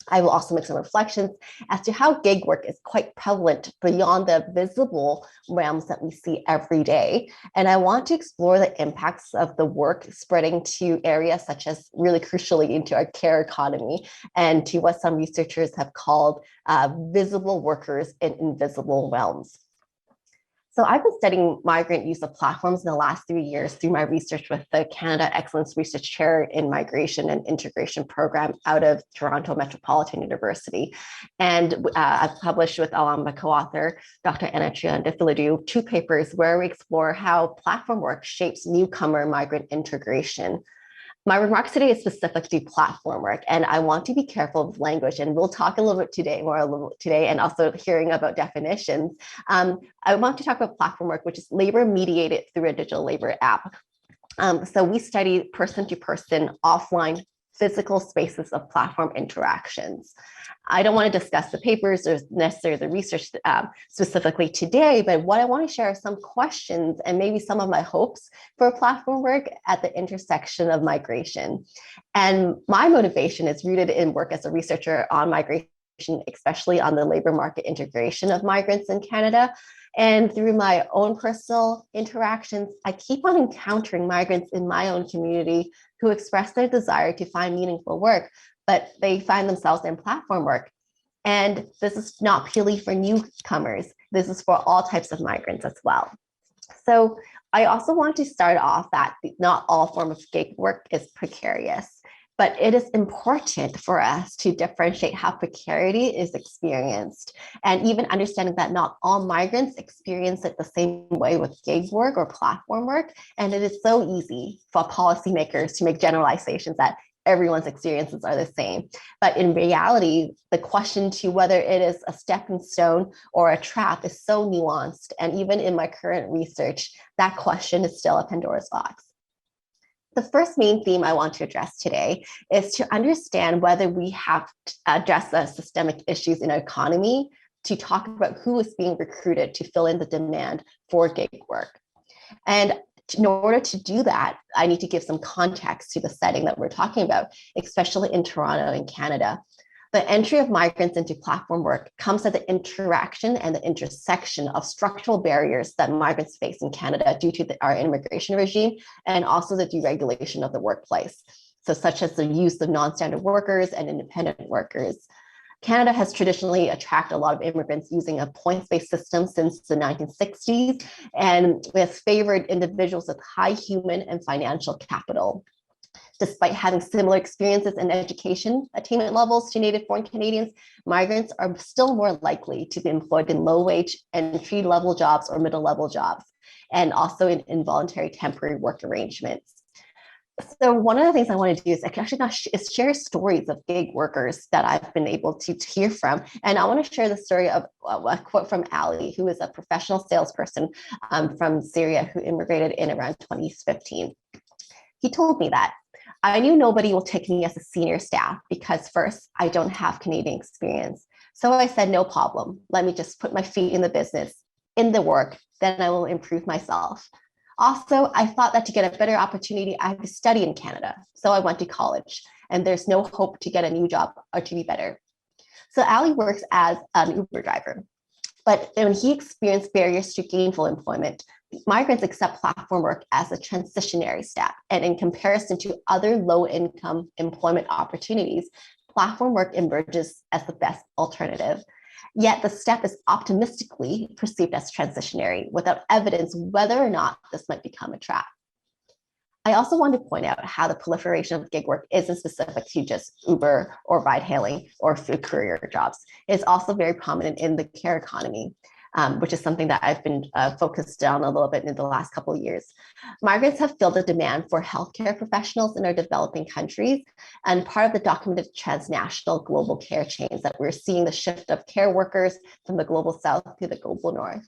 I will also make some reflections as to how gig work is quite prevalent beyond the visible realms that we see every day. And I want to explore the impacts of the work spreading to areas such as really crucially into our care economy and to what some researchers have called visible workers in invisible realms. So I've been studying migrant use of platforms in the last 3 years through my research with the Canada Excellence Research Chair in Migration and Integration Program out of Toronto Metropolitan University. And I've published with my co-author, Dr. Anatria Ndifiladu, 2 papers where we explore how platform work shapes newcomer migrant integration. My remarks today is specific to platform work, and I want to be careful of language, and we'll talk a little bit today, and also hearing about definitions. I want to talk about platform work, which is labor mediated through a digital labor app. So we study person-to-person, offline, physical spaces of platform interactions. I don't want to discuss the papers or necessarily the research specifically today, but what I want to share are some questions and maybe some of my hopes for platform work at the intersection of migration. And my motivation is rooted in work as a researcher on migration, especially on the labor market integration of migrants in Canada. And through my own personal interactions, I keep on encountering migrants in my own community who express their desire to find meaningful work, but they find themselves in platform work. And this is not purely for newcomers. This is for all types of migrants as well. So I also want to start off that not all forms of gig work is precarious, but it is important for us to differentiate how precarity is experienced, and even understanding that not all migrants experience it the same way with gig work or platform work. And it is so easy for policymakers to make generalizations that everyone's experiences are the same. But in reality, the question to whether it is a stepping stone or a trap is so nuanced. And even in my current research, that question is still a Pandora's box. The first main theme I want to address today is to understand whether we have to address the systemic issues in our economy to talk about who is being recruited to fill in the demand for gig work. And in order to do that, I need to give some context to the setting that we're talking about, especially in Toronto in Canada. The entry of migrants into platform work comes at the interaction and the intersection of structural barriers that migrants face in Canada due to our immigration regime, and also the deregulation of the workplace. So such as the use of non-standard workers and independent workers. Canada has traditionally attracted a lot of immigrants using a points-based system since the 1960s, and has favored individuals with high human and financial capital. Despite having similar experiences and education attainment levels to native born Canadians, migrants are still more likely to be employed in low-wage, entry-level jobs or middle-level jobs, and also in involuntary temporary work arrangements. So one of the things I want to do is share stories of gig workers that I've been able to hear from. And I want to share the story of a quote from Ali, who is a professional salesperson from Syria who immigrated in around 2015. He told me that, "I knew nobody will take me as a senior staff because first, I don't have Canadian experience. So I said, no problem. Let me just put my feet in the business, in the work, then I will improve myself. Also, I thought that to get a better opportunity, I have to study in Canada. So I went to college, and there's no hope to get a new job or to be better." So Ali works as an Uber driver. But when he experienced barriers to gainful employment, migrants accept platform work as a transitionary step. And in comparison to other low-income employment opportunities, platform work emerges as the best alternative. Yet the step is optimistically perceived as transitionary without evidence whether or not this might become a trap. I also want to point out how the proliferation of gig work isn't specific to just Uber or ride hailing or food courier jobs. It's also very prominent in the care economy, which is something that I've been focused on a little bit in the last couple of years. Migrants have filled the demand for healthcare professionals in our developing countries, and part of the documented transnational global care chains that we're seeing the shift of care workers from the global south to the global north.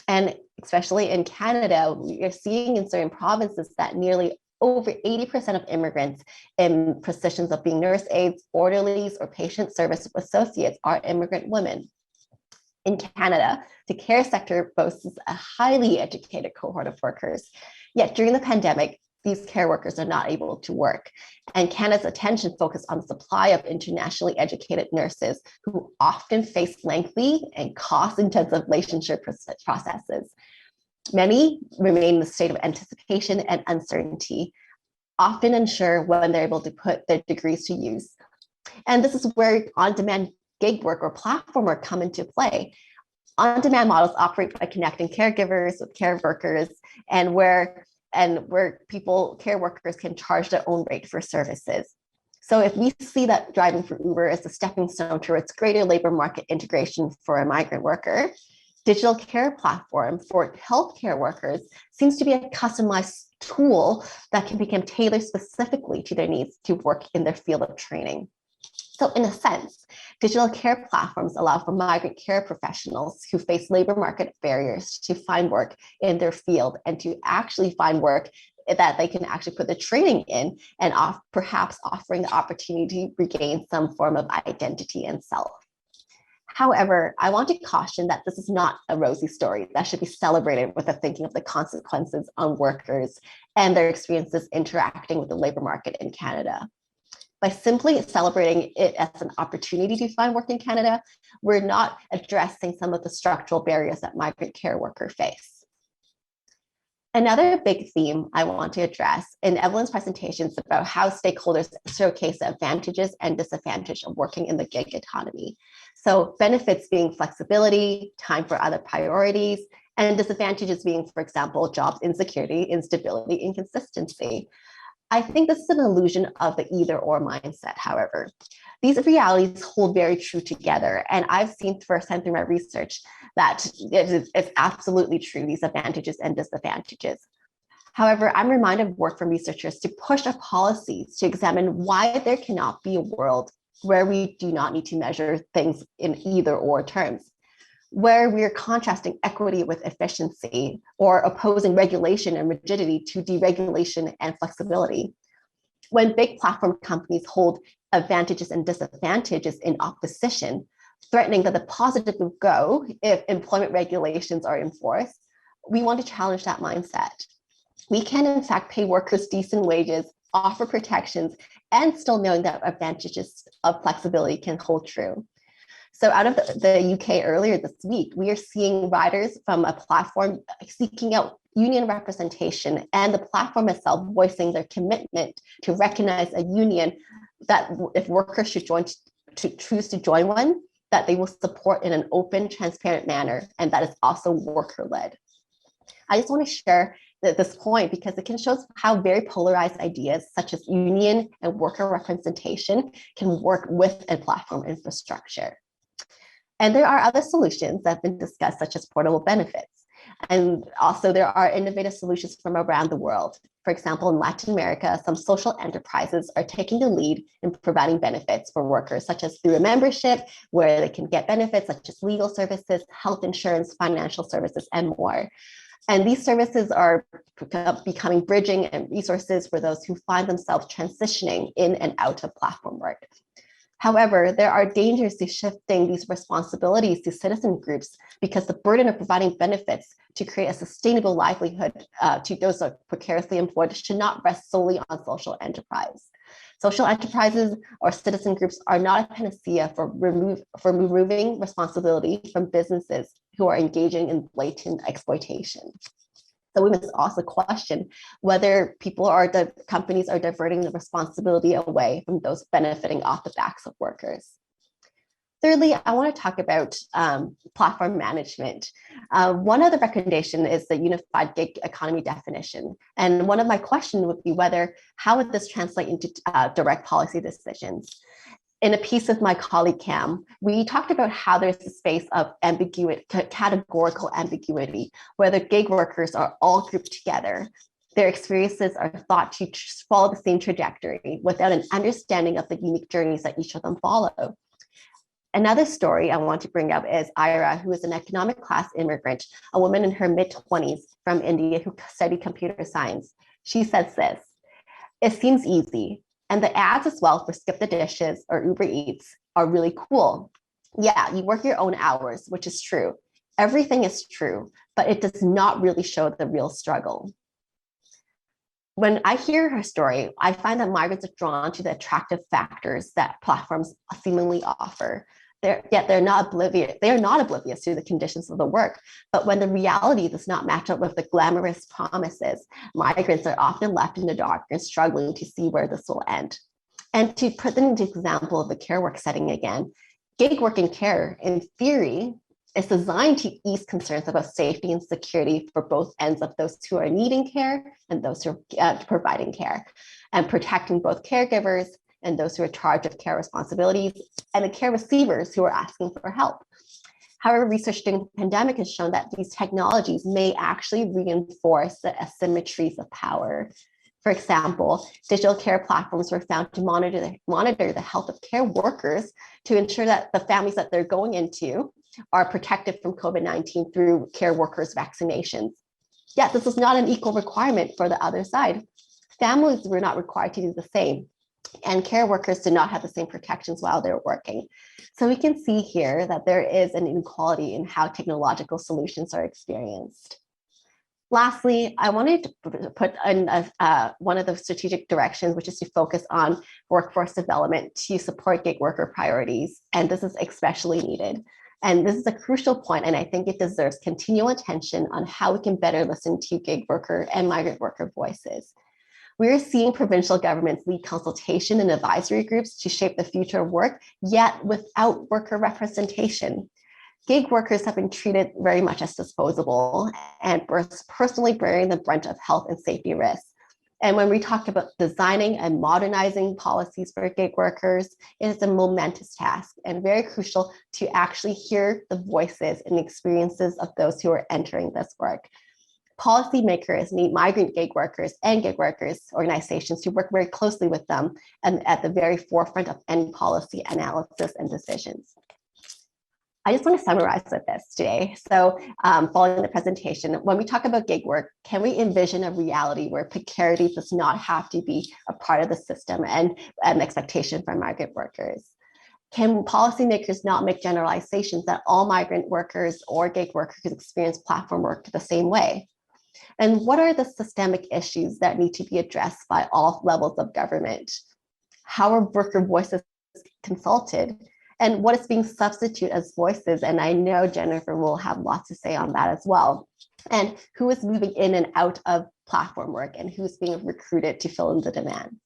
And especially in Canada, we are seeing in certain provinces that nearly over 80% of immigrants in positions of being nurse aides, orderlies, or patient service associates are immigrant women. In Canada, the care sector boasts a highly educated cohort of workers. Yet during the pandemic, these care workers are not able to work. And Canada's attention focused on the supply of internationally educated nurses who often face lengthy and cost-intensive licensure processes. Many remain in the state of anticipation and uncertainty, often unsure when they're able to put their degrees to use. And this is where on-demand gig work or platform work come into play. On-demand models operate by connecting caregivers with care workers, and where care workers can charge their own rate for services. So if we see that driving for Uber is a stepping stone towards greater labor market integration for a migrant worker, digital care platform for healthcare workers seems to be a customized tool that can become tailored specifically to their needs to work in their field of training. So in a sense, digital care platforms allow for migrant care professionals who face labor market barriers to find work in their field and to actually find work that they can actually put the training in and perhaps offering the opportunity to regain some form of identity and self. However, I want to caution that this is not a rosy story that should be celebrated with a thinking of the consequences on workers and their experiences interacting with the labor market in Canada. By simply celebrating it as an opportunity to find work in Canada, we're not addressing some of the structural barriers that migrant care workers face. Another big theme I want to address in Evelyn's presentation is about how stakeholders showcase the advantages and disadvantages of working in the gig economy. So benefits being flexibility, time for other priorities, and disadvantages being, for example, job insecurity, instability, inconsistency. I think this is an illusion of the either or mindset, however. These realities hold very true together. And I've seen firsthand through my research that it's absolutely true, these advantages and disadvantages. However, I'm reminded of work from researchers to push our policies to examine why there cannot be a world where we do not need to measure things in either or terms, where we are contrasting equity with efficiency or opposing regulation and rigidity to deregulation and flexibility. When big platform companies hold advantages and disadvantages in opposition, threatening that the positive will go if employment regulations are enforced, we want to challenge that mindset. We can, in fact, pay workers decent wages, offer protections, and still knowing that advantages of flexibility can hold true. So out of the UK earlier this week, we are seeing riders from a platform seeking out union representation and the platform itself voicing their commitment to recognize a union that if workers should choose to join one, that they will support in an open, transparent manner, and that is also worker-led. I just want to share this point because it can show how very polarized ideas such as union and worker representation can work with a platform infrastructure. And there are other solutions that have been discussed, such as portable benefits. And also there are innovative solutions from around the world. For example, in Latin America, some social enterprises are taking the lead in providing benefits for workers, such as through a membership where they can get benefits such as legal services, health insurance, financial services, and more. And these services are becoming bridging and resources for those who find themselves transitioning in and out of platform work. However, there are dangers to shifting these responsibilities to citizen groups because the burden of providing benefits to create a sustainable livelihood to those who are precariously employed should not rest solely on social enterprise. Social enterprises or citizen groups are not a panacea for removing responsibility from businesses who are engaging in blatant exploitation. So we must also question whether companies are diverting the responsibility away from those benefiting off the backs of workers. Thirdly, I want to talk about platform management. One of the recommendations is the unified gig economy definition. And one of my questions would be how would this translate into direct policy decisions? In a piece with my colleague Cam, we talked about how there's a space of ambiguity, categorical ambiguity, where the gig workers are all grouped together. Their experiences are thought to follow the same trajectory without an understanding of the unique journeys that each of them follow. Another story I want to bring up is Ira, who is an economic class immigrant, a woman in her mid-20s from India who studied computer science. She says this: "It seems easy. And the ads as well for Skip the Dishes or Uber Eats are really cool. Yeah, you work your own hours, which is true. Everything is true, but it does not really show the real struggle." When I hear her story, I find that migrants are drawn to the attractive factors that platforms seemingly offer. Yet they're not oblivious to the conditions of the work. But when the reality does not match up with the glamorous promises, migrants are often left in the dark and struggling to see where this will end. And to put an example of the care work setting again, gig work in care, in theory, is designed to ease concerns about safety and security for both ends of those who are needing care and those who are providing care, and protecting both caregivers and those who are charged with care responsibilities, and the care receivers who are asking for help. However, research during the pandemic has shown that these technologies may actually reinforce the asymmetries of power. For example, digital care platforms were found to monitor the health of care workers to ensure that the families that they're going into are protected from COVID-19 through care workers' vaccinations. Yet this is not an equal requirement for the other side. Families were not required to do the same, and care workers did not have the same protections while they're working. So we can see here that there is an inequality in how technological solutions are experienced. Lastly, I wanted to put in one of the strategic directions, which is to focus on workforce development to support gig worker priorities. And this is especially needed. And this is a crucial point, and I think it deserves continual attention on how we can better listen to gig worker and migrant worker voices. We're seeing provincial governments lead consultation and advisory groups to shape the future of work, yet without worker representation. Gig workers have been treated very much as disposable and personally bearing the brunt of health and safety risks. And when we talk about designing and modernizing policies for gig workers, it is a momentous task and very crucial to actually hear the voices and experiences of those who are entering this work. Policymakers need migrant gig workers and gig workers organizations to work very closely with them and at the very forefront of any policy analysis and decisions. I just want to summarize with this today. So following the presentation, when we talk about gig work, can we envision a reality where precarity does not have to be a part of the system and an expectation for migrant workers? Can policymakers not make generalizations that all migrant workers or gig workers experience platform work the same way? And what are the systemic issues that need to be addressed by all levels of government? How are worker voices consulted? And what is being substituted as voices? And I know Jennifer will have lots to say on that as well. And who is moving in and out of platform work and who's being recruited to fill in the demand?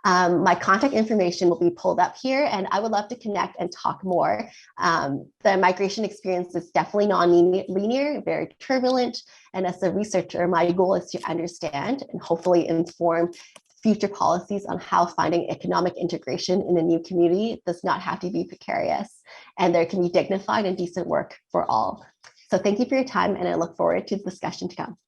My contact information will be pulled up here, and I would love to connect and talk more. The migration experience is definitely non-linear, very turbulent. And as a researcher, my goal is to understand and hopefully inform future policies on how finding economic integration in a new community does not have to be precarious, and there can be dignified and decent work for all. So thank you for your time, and I look forward to the discussion to come.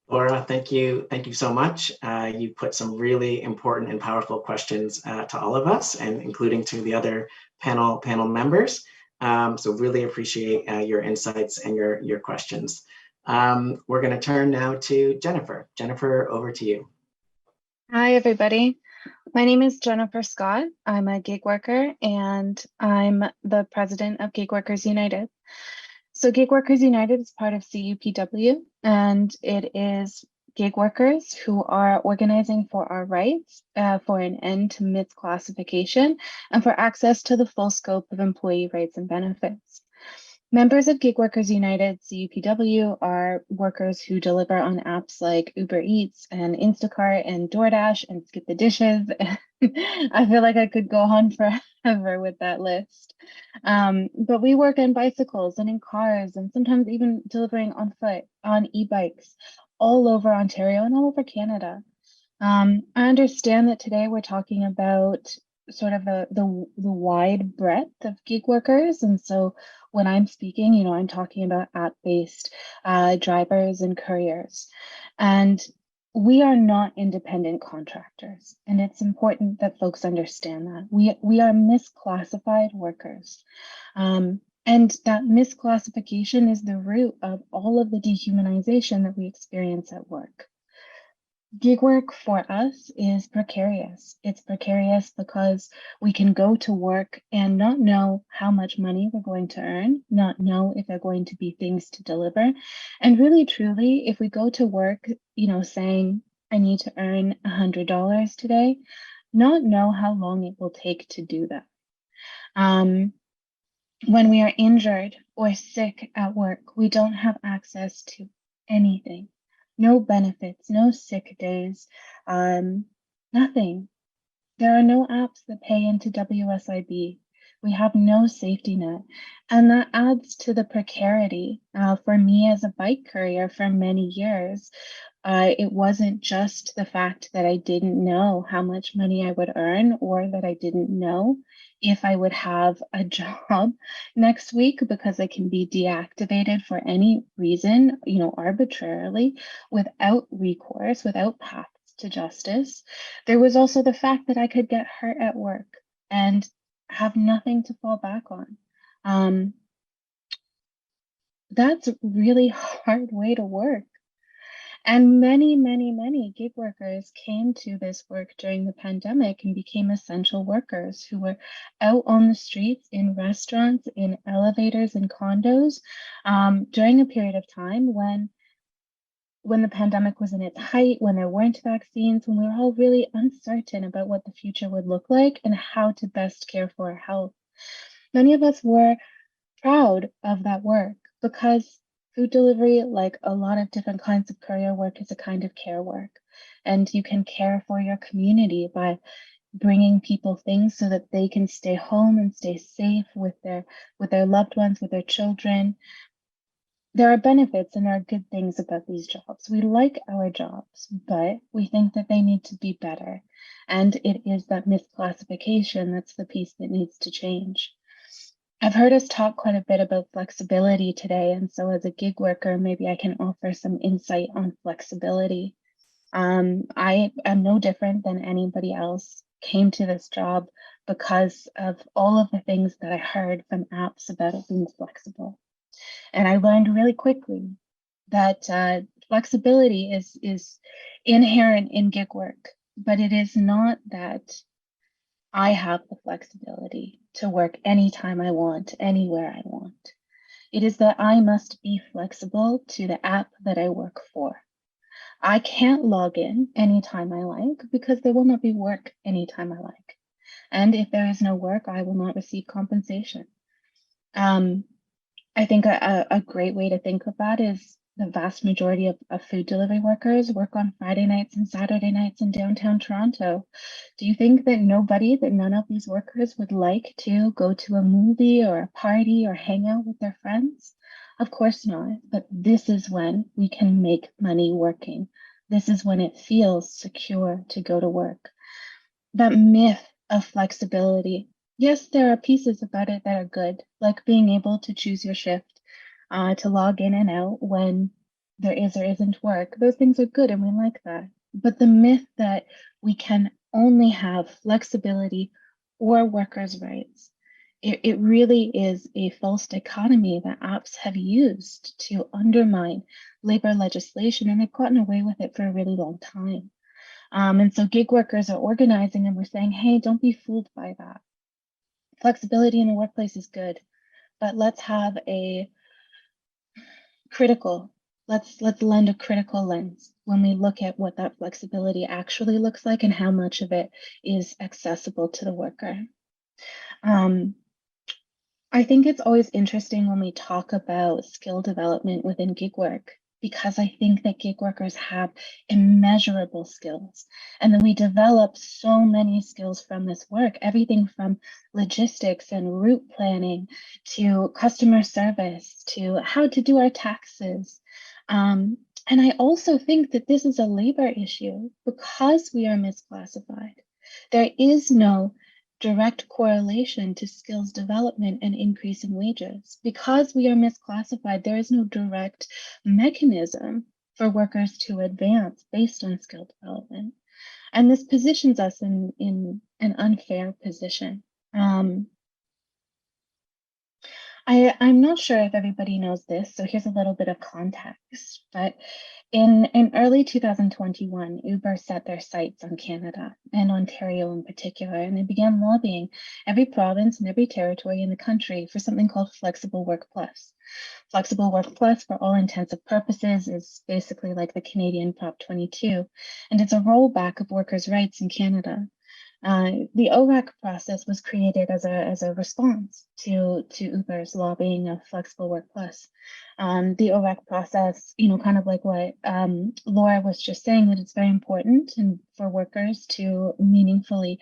Laura, thank you. Thank you so much. You put some really important and powerful questions to all of us, and including to the other panel members. So really appreciate your insights and your questions. We're going to turn now to Jennifer. Jennifer, over to you. Hi, everybody. My name is Jennifer Scott. I'm a gig worker, and I'm the president of Gig Workers United. So Gig Workers United is part of CUPW, and it is gig workers who are organizing for our rights, for an end to misclassification, and for access to the full scope of employee rights and benefits. Members of Gig Workers United, CUPW, are workers who deliver on apps like Uber Eats and Instacart and DoorDash and Skip the Dishes. I feel like I could go on forever with that list. But we work on bicycles and in cars, and sometimes even delivering on foot, on e-bikes, all over Ontario and all over Canada. I understand that today we're talking about sort of the wide breadth of gig workers. And so when I'm speaking, you know, I'm talking about app-based drivers and couriers. And we are not independent contractors. And it's important that folks understand that. We are misclassified workers. And that misclassification is the root of all of the dehumanization that we experience at work. Gig work for us is precarious. It's precarious because we can go to work and not know how much money we're going to earn, not know if there are going to be things to deliver. And really, truly, if we go to work, you know, saying, I need to earn $100 today, not know how long it will take to do that. When we are injured or sick at work, we don't have access to anything. No benefits, no sick days, nothing. There are no apps that pay into WSIB. We have no safety net. And that adds to the precarity for me as a bike courier for many years. It wasn't just the fact that I didn't know how much money I would earn, or that I didn't know if I would have a job next week, because it can be deactivated for any reason, arbitrarily, without recourse, without paths to justice. There was also the fact that I could get hurt at work and have nothing to fall back on. That's a really hard way to work. And many, many, many gig workers came to this work during the pandemic and became essential workers who were out on the streets, in restaurants, in elevators, and condos during a period of time when the pandemic was in its height, when there weren't vaccines, when we were all really uncertain about what the future would look like and how to best care for our health. Many of us were proud of that work, because food delivery, like a lot of different kinds of courier work, is a kind of care work. And you can care for your community by bringing people things so that they can stay home and stay safe with their loved ones, with their children. There are benefits and there are good things about these jobs. We like our jobs, but we think that they need to be better. And it is that misclassification that's the piece that needs to change. I've heard us talk quite a bit about flexibility today, and so as a gig worker, maybe I can offer some insight on flexibility. I am no different than anybody else. Came to this job because of all of the things that I heard from apps about it being flexible. And I learned really quickly that flexibility is inherent in gig work, but it is not that I have the flexibility to work anytime I want, anywhere I want. It is that I must be flexible to the app that I work for. I can't log in anytime I like, because there will not be work anytime I like. And if there is no work, I will not receive compensation. I think a great way to think of that is the vast majority of food delivery workers work on Friday nights and Saturday nights in downtown Toronto. Do you think that none of these workers would like to go to a movie or a party or hang out with their friends? Of course not, but this is when we can make money working. This is when it feels secure to go to work. That myth of flexibility, yes, there are pieces about it that are good, like being able to choose your shift, to log in and out when there is or isn't work. Those things are good and we like that. But the myth that we can only have flexibility or workers' rights, it really is a false dichotomy that apps have used to undermine labor legislation, and they've gotten away with it for a really long time. And so gig workers are organizing and we're saying, hey, don't be fooled by that. Flexibility in the workplace is good, but let's have a critical, let's lend a critical lens when we look at what that flexibility actually looks like and how much of it is accessible to the worker. I think it's always interesting when we talk about skill development within gig work, because I think that gig workers have immeasurable skills, and then we develop so many skills from this work, everything from logistics and route planning to customer service to how to do our taxes. And I also think that this is a labor issue because we are misclassified. There is no direct correlation to skills development and increase in wages. Because we are misclassified, there is no direct mechanism for workers to advance based on skill development. And this positions us in an unfair position. I'm not sure if everybody knows this, so here's a little bit of context, but in early 2021, Uber set their sights on Canada and Ontario in particular, and they began lobbying every province and every territory in the country for something called Flexible Work Plus. Flexible Work Plus, for all intensive purposes, is basically like the Canadian Prop 22, and it's a rollback of workers' rights in Canada. The ORAC process was created as a response to Uber's lobbying of Flexible Work Plus. The ORAC process, kind of like what Laura was just saying, that it's very important and for workers to meaningfully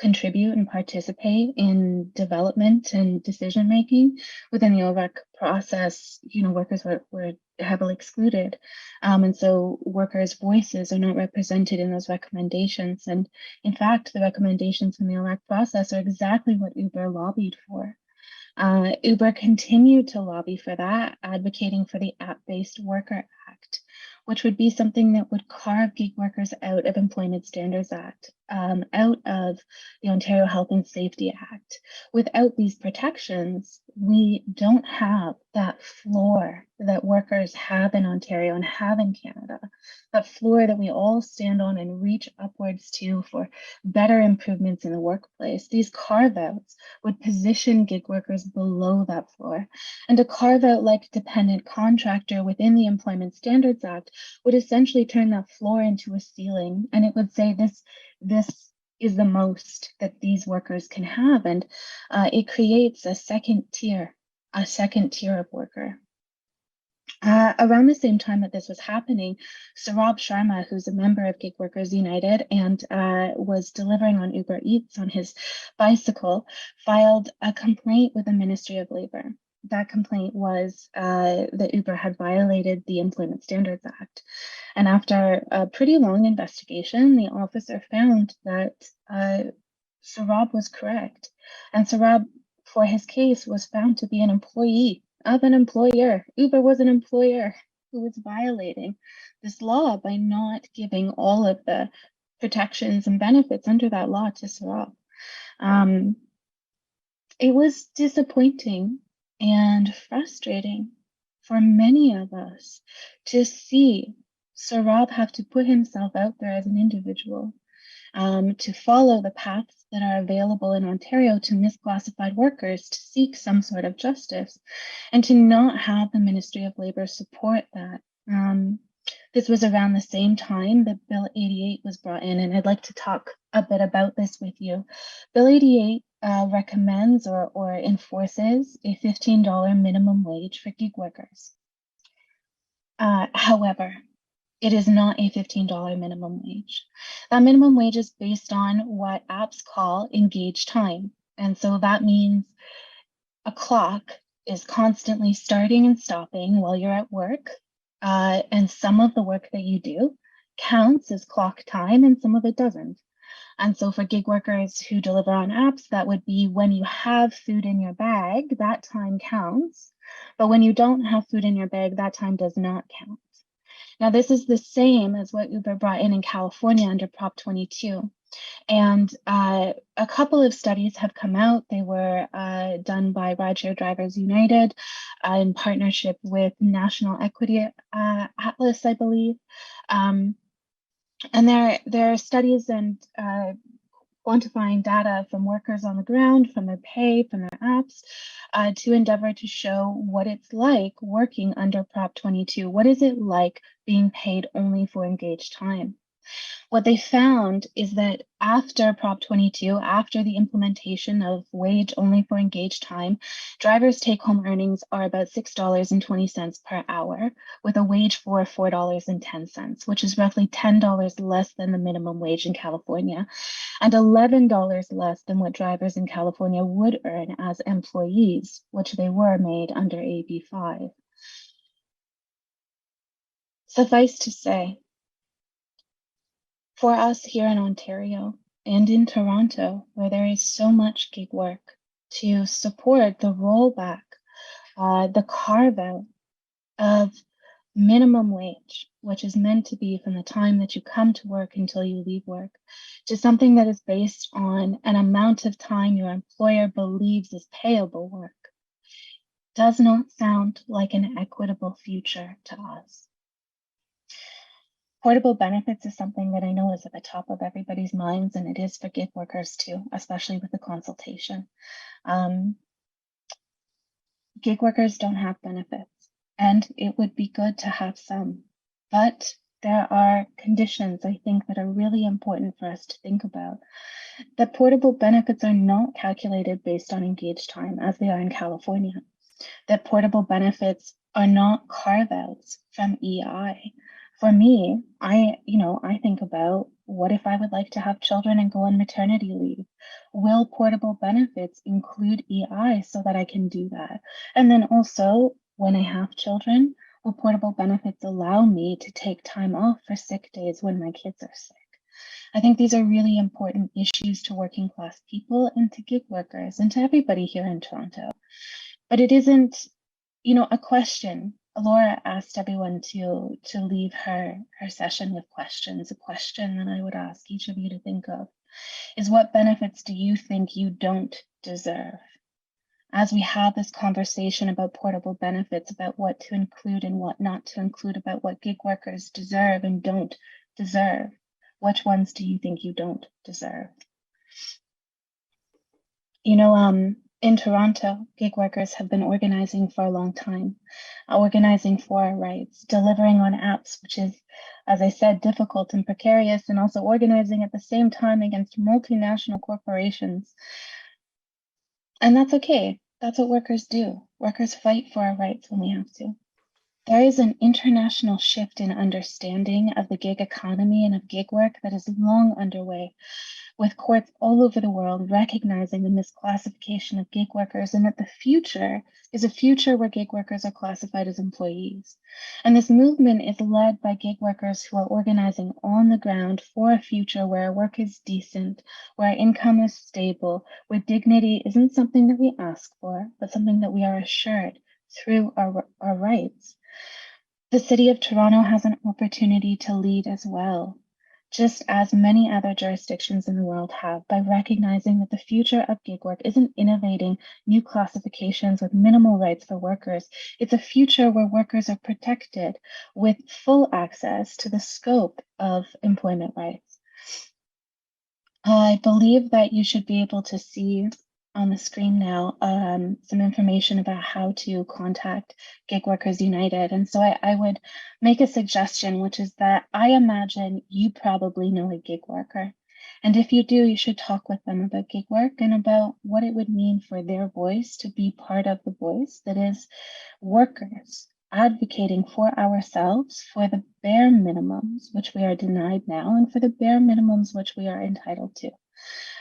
contribute and participate in development and decision making within the OREC process, workers were heavily excluded. And so workers' voices are not represented in those recommendations. And in fact, the recommendations in the OREC process are exactly what Uber lobbied for. Uber continued to lobby for that, advocating for the App-Based Worker Act, which would be something that would carve gig workers out of Employment Standards Act, out of the Ontario Health and Safety Act. Without these protections, we don't have that floor that workers have in Ontario and have in Canada, that floor that we all stand on and reach upwards to for better improvements in the workplace. These carve-outs would position gig workers below that floor. And a carve-out like dependent contractor within the Employment Standards Act would essentially turn that floor into a ceiling, and it would say this is the most that these workers can have, and it creates a second tier of worker. Around the same time that this was happening, Saurabh Sharma, who's a member of Gig Workers United and was delivering on Uber Eats on his bicycle, filed a complaint with the Ministry of Labor. That complaint was that Uber had violated the Employment Standards Act. And after a pretty long investigation, the officer found that Saurabh was correct. And Saurabh, for his case, was found to be an employee of an employer. Uber was an employer who was violating this law by not giving all of the protections and benefits under that law to Saurabh. It was disappointing and frustrating for many of us to see Saurabh have to put himself out there as an individual, to follow the paths that are available in Ontario to misclassified workers to seek some sort of justice, and to not have the Ministry of Labor support that. This was around the same time that Bill 88 was brought in, and I'd like to talk a bit about this with you. Bill 88 recommends or enforces a $15 minimum wage for gig workers. However, it is not a $15 minimum wage. That minimum wage is based on what apps call engaged time. And so that means a clock is constantly starting and stopping while you're at work. And some of the work that you do counts as clock time and some of it doesn't. And so for gig workers who deliver on apps, that would be when you have food in your bag, that time counts. But when you don't have food in your bag, that time does not count. Now, this is the same as what Uber brought in California under Prop 22. And a couple of studies have come out. They were done by Rideshare Drivers United in partnership with National Equity Atlas, I believe. And there are studies and quantifying data from workers on the ground, from their pay, from their apps, to endeavor to show what it's like working under Prop 22. What is it like being paid only for engaged time? What they found is that after Prop 22, after the implementation of wage only for engaged time, drivers' take-home earnings are about $6.20 per hour, with a wage for $4.10, which is roughly $10 less than the minimum wage in California, and $11 less than what drivers in California would earn as employees, which they were made under AB 5. Suffice to say, for us here in Ontario and in Toronto, where there is so much gig work, to support the rollback, the carve out of minimum wage, which is meant to be from the time that you come to work until you leave work, to something that is based on an amount of time your employer believes is payable work, does not sound like an equitable future to us. Portable benefits is something that I know is at the top of everybody's minds, and it is for gig workers too, especially with the consultation. Gig workers don't have benefits, and it would be good to have some, but there are conditions, I think, that are really important for us to think about. That portable benefits are not calculated based on engaged time as they are in California. That portable benefits are not carve-outs from EI. For me, I think about What if I would like to have children and go on maternity leave? Will portable benefits include EI so that I can do that? And then also, when I have children, will portable benefits allow me to take time off for sick days when my kids are sick? I think these are really important issues to working class people and to gig workers and to everybody here in Toronto. But it isn't, a question. Laura asked everyone to leave her session with questions. A question that I would ask each of you to think of is, what benefits do you think you don't deserve? As we have this conversation about portable benefits, about what to include and what not to include, about what gig workers deserve and don't deserve, which ones do you think you don't deserve? In Toronto, gig workers have been organizing for a long time, organizing for our rights, delivering on apps, which is, as I said, difficult and precarious, and also organizing at the same time against multinational corporations. And that's okay. That's what workers do. Workers fight for our rights when we have to. There is an international shift in understanding of the gig economy and of gig work that is long underway, with courts all over the world recognizing the misclassification of gig workers, and that the future is a future where gig workers are classified as employees. And this movement is led by gig workers who are organizing on the ground for a future where our work is decent, where our income is stable, where dignity isn't something that we ask for, but something that we are assured through our rights. The City of Toronto has an opportunity to lead as well, just as many other jurisdictions in the world have, by recognizing that the future of gig work isn't innovating new classifications with minimal rights for workers. It's a future where workers are protected with full access to the scope of employment rights. I believe that you should be able to see on the screen now some information about how to contact Gig Workers United. And so I would make a suggestion, which is that I imagine you probably know a gig worker. And if you do, you should talk with them about gig work and about what it would mean for their voice to be part of the voice that is workers advocating for ourselves, for the bare minimums which we are denied now, and for the bare minimums which we are entitled to.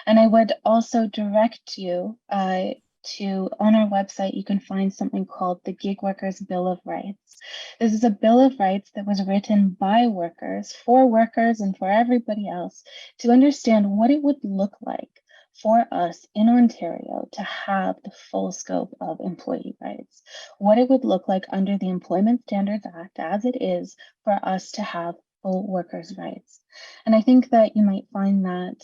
And I would also direct you to, on our website, you can find something called the Gig Workers Bill of Rights. This is a Bill of Rights that was written by workers, for workers and for everybody else, to understand what it would look like for us in Ontario to have the full scope of employee rights, what it would look like under the Employment Standards Act as it is for us to have full workers' rights. And I think that you might find that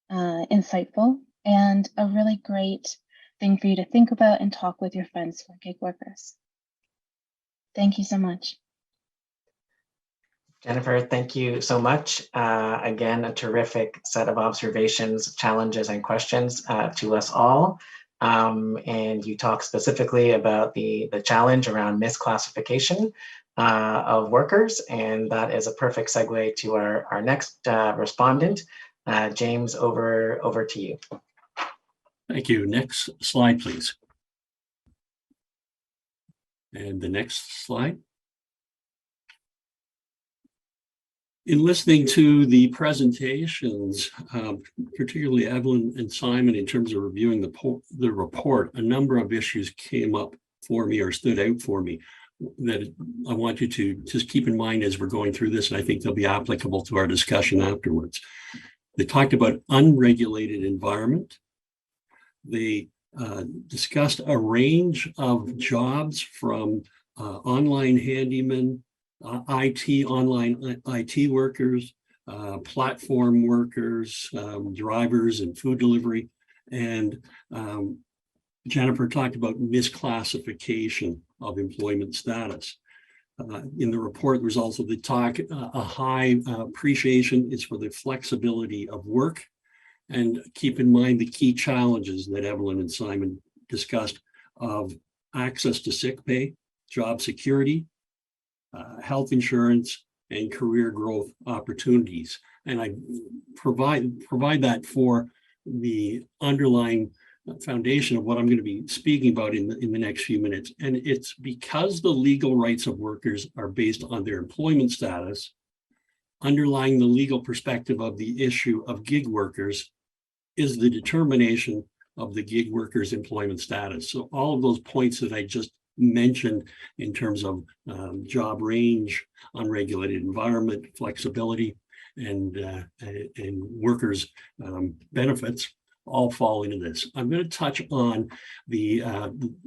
insightful and a really great thing for you to think about and talk with your friends who are gig workers. Thank you so much. Jennifer, thank you so much. Again, a terrific set of observations, challenges, and questions to us all. And you talked specifically about the challenge around misclassification of workers, and that is a perfect segue to our next respondent. James, over to you. Thank you. Next slide, please. And the next slide. In listening to the presentations, particularly Evelyn and Simon, in terms of reviewing the report, a number of issues came up for me or stood out for me that I want you to just keep in mind as we're going through this, and I think they'll be applicable to our discussion afterwards. They talked about unregulated environment. They discussed a range of jobs from online handymen, online IT workers, platform workers, drivers and food delivery. And Jennifer talked about misclassification of employment status. In the report, there's also the talk, a high appreciation is for the flexibility of work. And keep in mind the key challenges that Evelyn and Simon discussed of access to sick pay, job security, health insurance, and career growth opportunities. And I provide that for the underlying foundation of what I'm going to be speaking about in the next few minutes. And it's because the legal rights of workers are based on their employment status underlying the legal perspective of the issue of gig workers is the determination of the gig workers' employment status. So all of those points that I just mentioned in terms of job range, unregulated environment, flexibility, and workers' benefits all fall into this. I'm going to touch on the,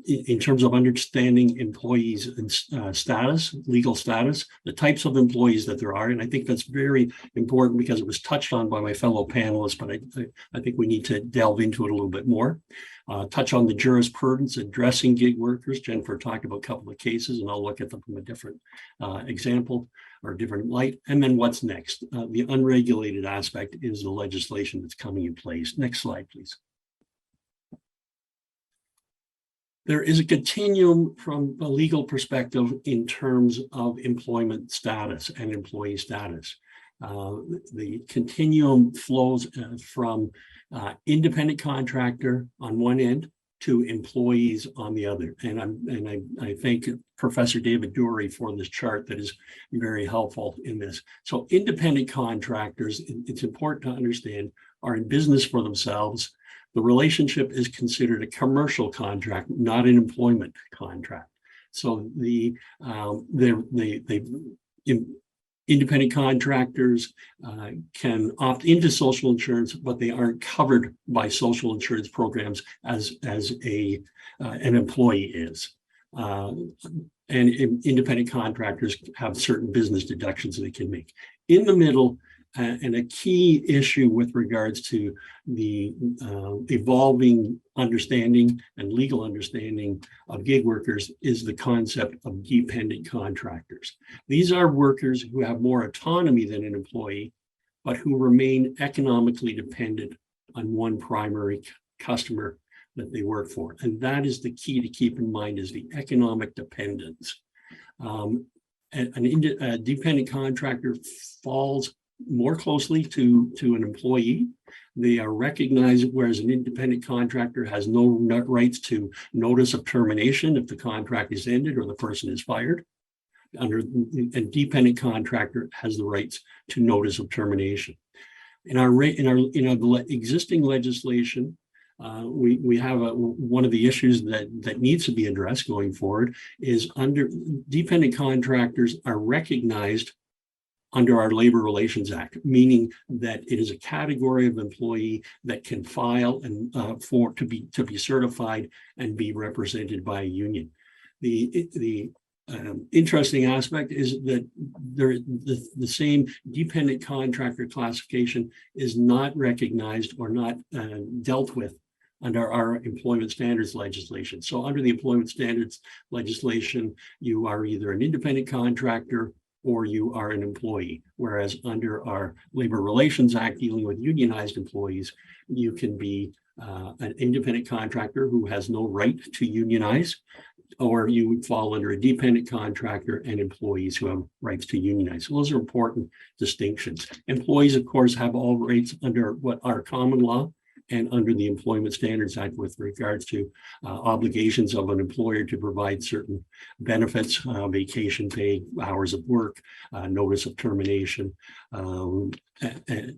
in terms of understanding employees and status, legal status, the types of employees that there are. And I think that's very important because it was touched on by my fellow panelists, but I think we need to delve into it a little bit more. Touch on the jurisprudence addressing gig workers. Jennifer talked about a couple of cases, and I'll look at them from a different example or different light. And then what's next? The unregulated aspect is the legislation that's coming in place. Next slide, please. There is a continuum from a legal perspective in terms of employment status and employee status. The continuum flows from independent contractor on one end to employees on the other. And I thank Professor David Dury for this chart that is very helpful in this. So independent contractors, it's important to understand, are in business for themselves. The relationship is considered a commercial contract, not an employment contract. So the independent contractors can opt into social insurance, but they aren't covered by social insurance programs as an employee is. And independent contractors have certain business deductions they can make. In the middle, and a key issue with regards to the evolving understanding and legal understanding of gig workers is the concept of dependent contractors. These are workers who have more autonomy than an employee, but who remain economically dependent on one primary customer that they work for. And that is the key to keep in mind, is the economic dependence. A dependent contractor falls more closely to an employee. They are recognized, whereas an independent contractor has no rights to notice of termination if the contract is ended or the person is fired. A dependent contractor has the rights to notice of termination. In our existing legislation, we have one of the issues that needs to be addressed going forward is dependent contractors are recognized under our Labor Relations Act, meaning that it is a category of employee that can file and to be certified and be represented by a union. The interesting aspect is that the same dependent contractor classification is not recognized or not dealt with under our employment standards legislation. So under the employment standards legislation, you are either an independent contractor or you are an employee. Whereas under our Labor Relations Act dealing with unionized employees, you can be an independent contractor who has no right to unionize, or you would fall under a dependent contractor and employees who have rights to unionize. So those are important distinctions. Employees, of course, have all rights under what our common law and under the Employment Standards Act with regards to obligations of an employer to provide certain benefits, vacation pay, hours of work, notice of termination, that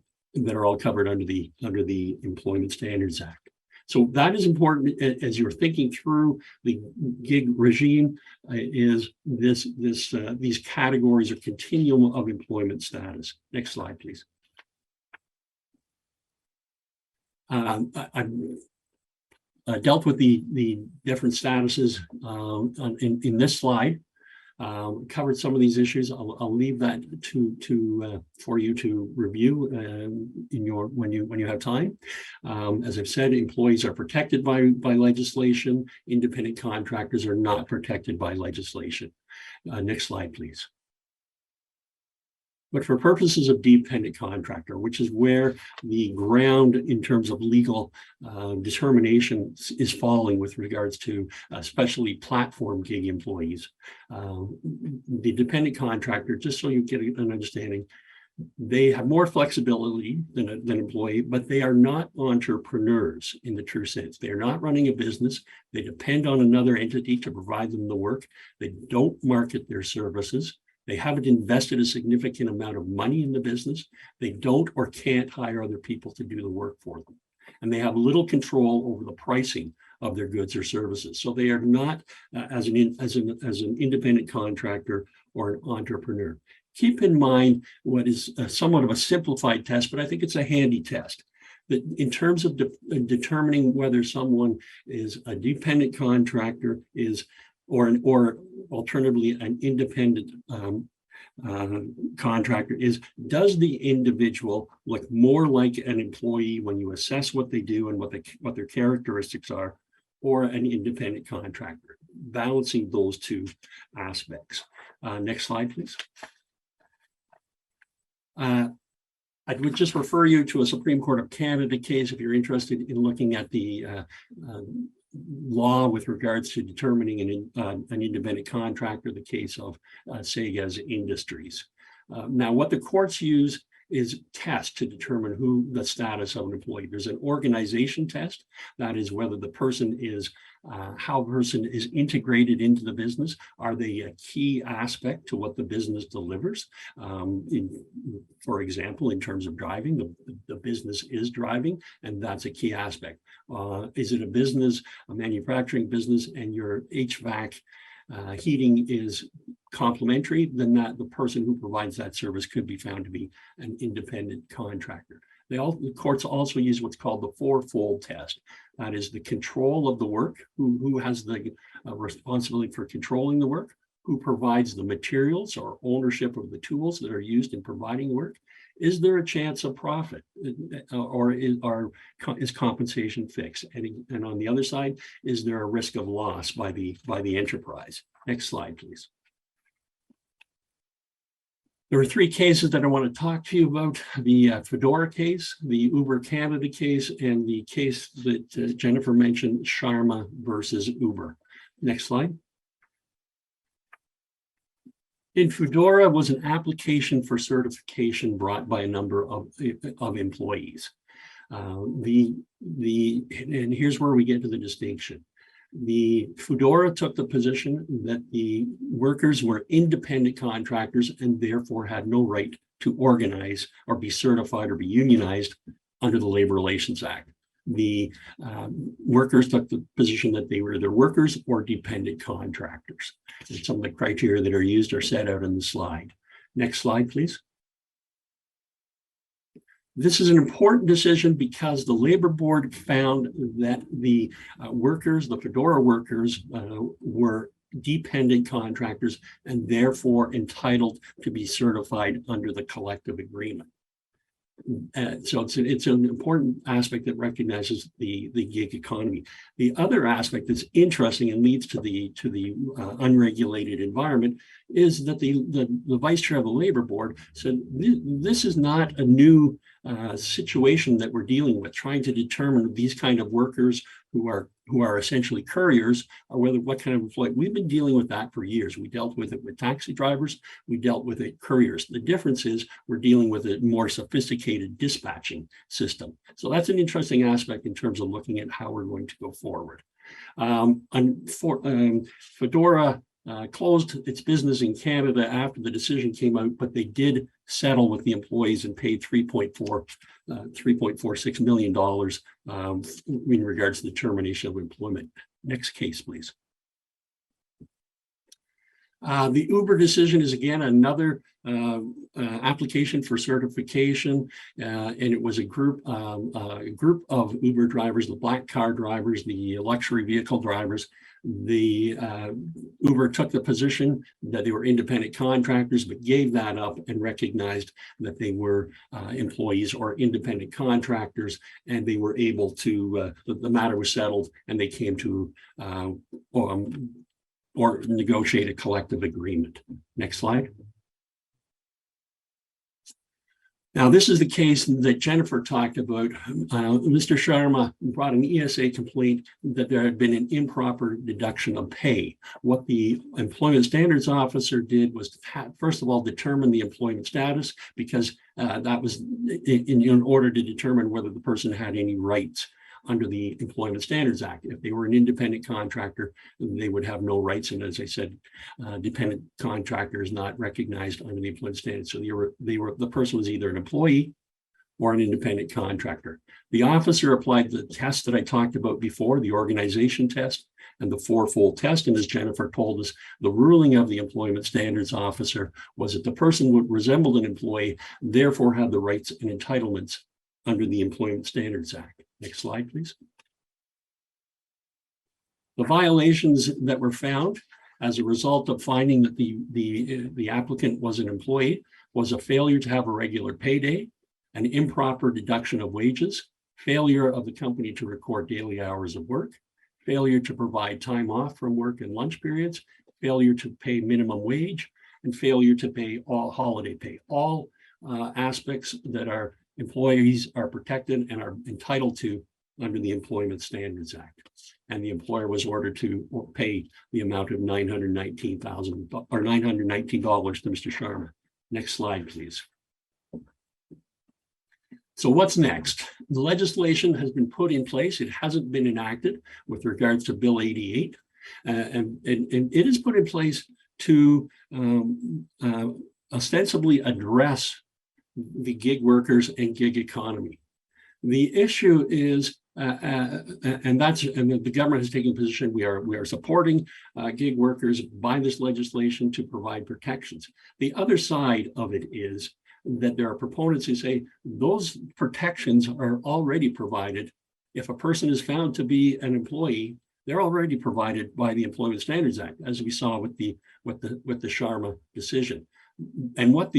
are all covered under the Employment Standards Act. So that is important as you're thinking through the gig regime. Is these categories or continuum of employment status? Next slide, please. I've dealt with the different statuses in this slide. Covered some of these issues. I'll leave that for you to review when you have time. As I've said, employees are protected by legislation. Independent contractors are not protected by legislation. Next slide, please. But for purposes of dependent contractor, which is where the ground in terms of legal determination is falling with regards to especially platform gig employees, the dependent contractor, just so you get an understanding, they have more flexibility than an employee, but they are not entrepreneurs in the true sense. They are not running a business. They depend on another entity to provide them the work. They don't market their services. They haven't invested a significant amount of money in the business. They don't or can't hire other people to do the work for them. And they have little control over the pricing of their goods or services. So they are not as an independent contractor or an entrepreneur. Keep in mind what is somewhat of a simplified test, but I think it's a handy test. That in terms of determining whether someone is a dependent contractor or alternatively an independent contractor does the individual look more like an employee when you assess what they do and what their characteristics are, or an independent contractor, balancing those two aspects. Next slide, please. I would just refer you to a Supreme Court of Canada case if you're interested in looking at the law with regards to determining an independent contractor, the case of Sega's Industries. Now, what the courts use is tests to determine who the status of an employee. There's an organization test, that is whether the person is, how a person is integrated into the business. Are they a key aspect to what the business delivers? For example, in terms of driving, the business is driving, and that's a key aspect. Is it a manufacturing business, and your HVAC heating is complementary, then the person who provides that service could be found to be an independent contractor. The courts also use what's called the fourfold test. That is the control of the work, who has the responsibility for controlling the work, who provides the materials or ownership of the tools that are used in providing work. Is there a chance of profit, or is compensation fixed? And on the other side, is there a risk of loss by the enterprise? Next slide, please. There are three cases that I want to talk to you about: the Fedora case, the Uber Canada case, and the case that Jennifer mentioned, Sharma versus Uber. Next slide. In Fedora was an application for certification brought by a number of employees. And here's where we get to the distinction. The Fedora took the position that the workers were independent contractors and therefore had no right to organize or be certified or be unionized under the Labor Relations Act. The workers took the position that they were either workers or dependent contractors. And some of the criteria that are used are set out in the slide. Next slide, please. This is an important decision because the Labor Board found that the workers, the Fedora workers, were dependent contractors and therefore entitled to be certified under the collective agreement. So it's an important aspect that recognizes the gig economy. The other aspect that's interesting and leads to the unregulated environment is that the vice chair of the Labor Board said this is not a new situation that we're dealing with, trying to determine these kind of workers who are essentially couriers, or what kind of employee. We've been dealing with that for years. We dealt with it with taxi drivers. We dealt with it couriers. The difference is we're dealing with a more sophisticated dispatching system. So that's an interesting aspect in terms of looking at how we're going to go forward. Fedora closed its business in Canada after the decision came out, but they did settle with the employees and paid $3.46 million in regards to the termination of employment. Next case, please. The Uber decision is again another application for certification, and it was a group of Uber drivers, the black car drivers, the luxury vehicle drivers. The Uber took the position that they were independent contractors, but gave that up and recognized that they were employees or independent contractors, and they were able to, the matter was settled, and they came to or negotiate a collective agreement. Next slide. Now, this is the case that Jennifer talked about. Mr. Sharma brought an ESA complaint that there had been an improper deduction of pay. What the Employment Standards Officer did was, first of all, determine the employment status, because that was in order to determine whether the person had any rights under the Employment Standards Act. If they were an independent contractor, they would have no rights. And as I said, dependent contractor is not recognized under the Employment Standards. So the person was either an employee or an independent contractor. The officer applied the test that I talked about before, the organization test and the fourfold test. And as Jennifer told us, the ruling of the Employment Standards Officer was that the person would resemble an employee, therefore have the rights and entitlements under the Employment Standards Act. Next slide, please. The violations that were found as a result of finding that the applicant was an employee was a failure to have a regular payday, an improper deduction of wages, failure of the company to record daily hours of work, failure to provide time off from work and lunch periods, failure to pay minimum wage, and failure to pay all holiday pay. All aspects that our employees are protected and are entitled to under the Employment Standards Act. And the employer was ordered to pay the amount of $919 to Mr. Sharma. Next slide, please. So what's next? The legislation has been put in place. It hasn't been enacted with regards to Bill 88. And it is put in place to ostensibly address the gig workers and gig economy. The issue is, and the government has taken a position, we are supporting gig workers by this legislation to provide protections. The other side of it is that there are proponents who say those protections are already provided. If a person is found to be an employee, they're already provided by the Employment Standards Act, as we saw with the Sharma decision. And what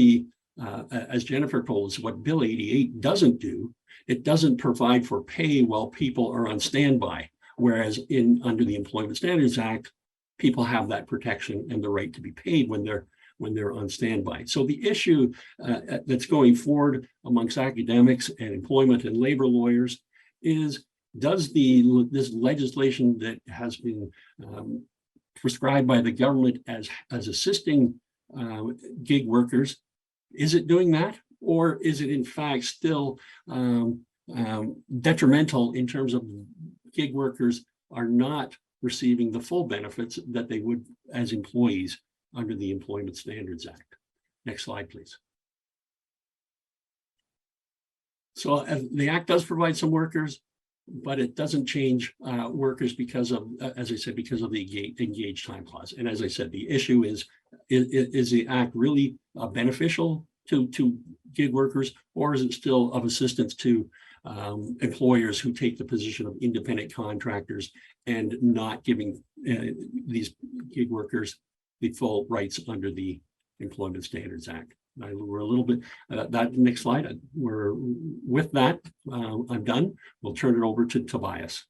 as Jennifer told us, what Bill 88 doesn't do, it doesn't provide for pay while people are on standby, whereas under the Employment Standards Act, people have that protection and the right to be paid when they're on standby. So the issue that's going forward amongst academics and employment and labor lawyers is, does this legislation that has been prescribed by the government as assisting gig workers, is it doing that? Or is it in fact still detrimental in terms of gig workers are not receiving the full benefits that they would as employees under the Employment Standards Act? Next slide, please. So the Act does provide some workers, but it doesn't change workers because of, as I said, because of the engaged time clause. And as I said, the issue is the Act really beneficial to gig workers, or is it still of assistance to employers who take the position of independent contractors and not giving these gig workers the full rights under the Employment Standards Act? We're a little bit, that next slide, with that, I'm done. We'll turn it over to Tobias.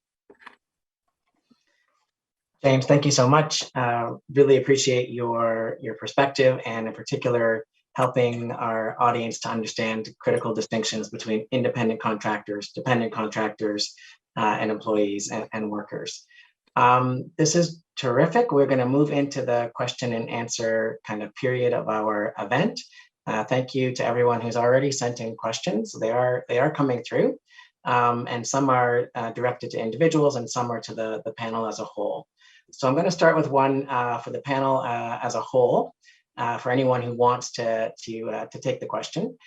James, thank you so much. Really appreciate your perspective, and in particular, helping our audience to understand critical distinctions between independent contractors, dependent contractors, and employees and workers. This is terrific. We're going to move into the question and answer kind of period of our event. Thank you to everyone who's already sent in questions. They are coming through, and some are directed to individuals and some are to the panel as a whole. So I'm going to start with one for the panel as a whole, for anyone who wants to take the question.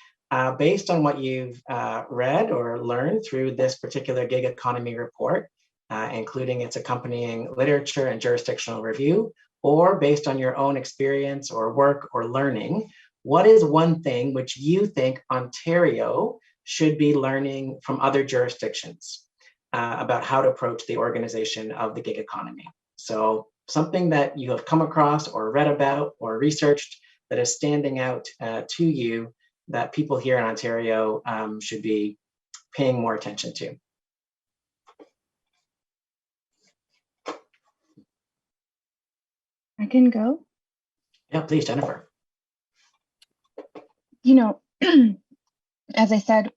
Based on what you've read or learned through this particular gig economy report, including its accompanying literature and jurisdictional review, or based on your own experience or work or learning, what is one thing which you think Ontario should be learning from other jurisdictions about how to approach the organization of the gig economy? So something that you have come across or read about or researched that is standing out to you that people here in Ontario should be paying more attention to. I can go. Yeah, please, Jennifer. You know, as I said,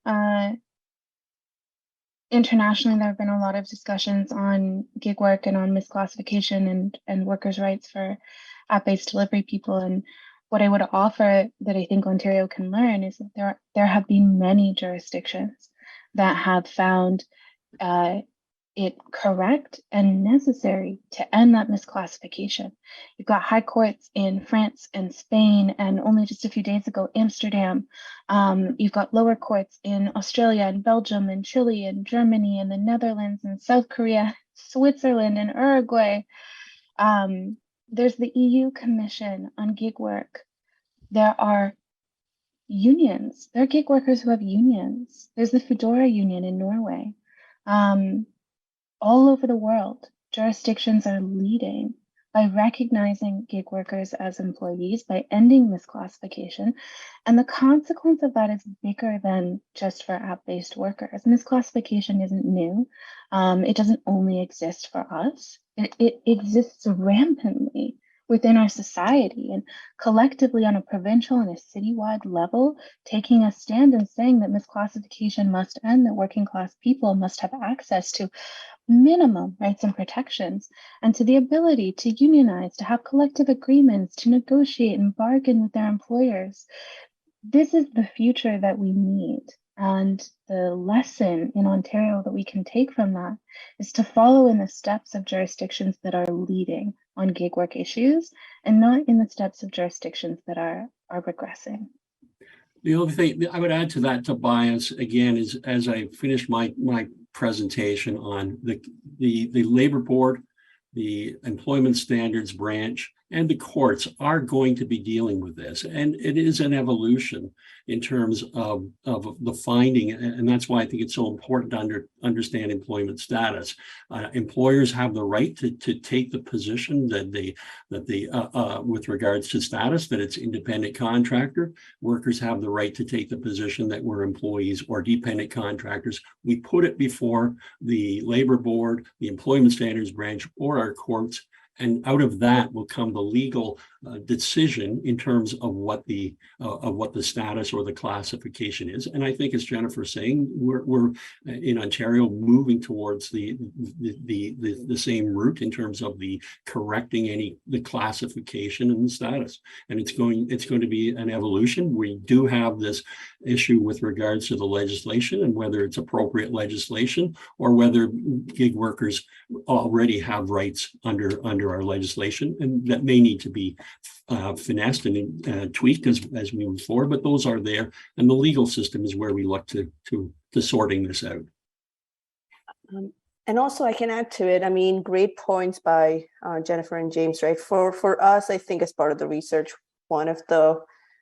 internationally, there have been a lot of discussions on gig work and on misclassification and workers' rights for app-based delivery people. And what I would offer that I think Ontario can learn is that there have been many jurisdictions that have found it correct and necessary to end that misclassification. You've got high courts in France and Spain, and only just a few days ago, Amsterdam. You've got lower courts in Australia and Belgium and Chile and Germany and the Netherlands and South Korea, Switzerland and Uruguay. There's the EU Commission on gig work. There are unions. There are gig workers who have unions. There's the Foodora Union in Norway. All over the world, jurisdictions are leading by recognizing gig workers as employees, by ending misclassification. And the consequence of that is bigger than just for app-based workers. Misclassification isn't new. It doesn't only exist for us. It exists rampantly within our society, and collectively on a provincial and a citywide level, taking a stand and saying that misclassification must end, that working class people must have access to minimum rights and protections, and to the ability to unionize, to have collective agreements, to negotiate and bargain with their employers. This is the future that we need. And the lesson in Ontario that we can take from that is to follow in the steps of jurisdictions that are leading on gig work issues, and not in the steps of jurisdictions that are regressing. The only thing I would add to that, Tobias, again, is as I finished my presentation on the Labor Board, the Employment Standards Branch, and the courts are going to be dealing with this. And it is an evolution in terms of the finding. And that's why I think it's so important to understand employment status. Employers have the right to take the position that they with regards to status, that it's independent contractor. Workers have the right to take the position that we're employees or dependent contractors. We put it before the Labor Board, the Employment Standards Branch, or our courts. And out of that will come the legal decision in terms of what the status or the classification is. And I think, as Jennifer's saying, we're in Ontario moving towards the same route in terms of the correcting the classification and the status. And it's going to be an evolution. We do have this issue with regards to the legislation and whether it's appropriate legislation or whether gig workers already have rights under our legislation, and that may need to be finessed and tweaked as we move forward. But those are there, and the legal system is where we look to sorting this out. And also, I can add to it. I mean, great points by Jennifer and James. Right? For us, I think as part of the research, one of the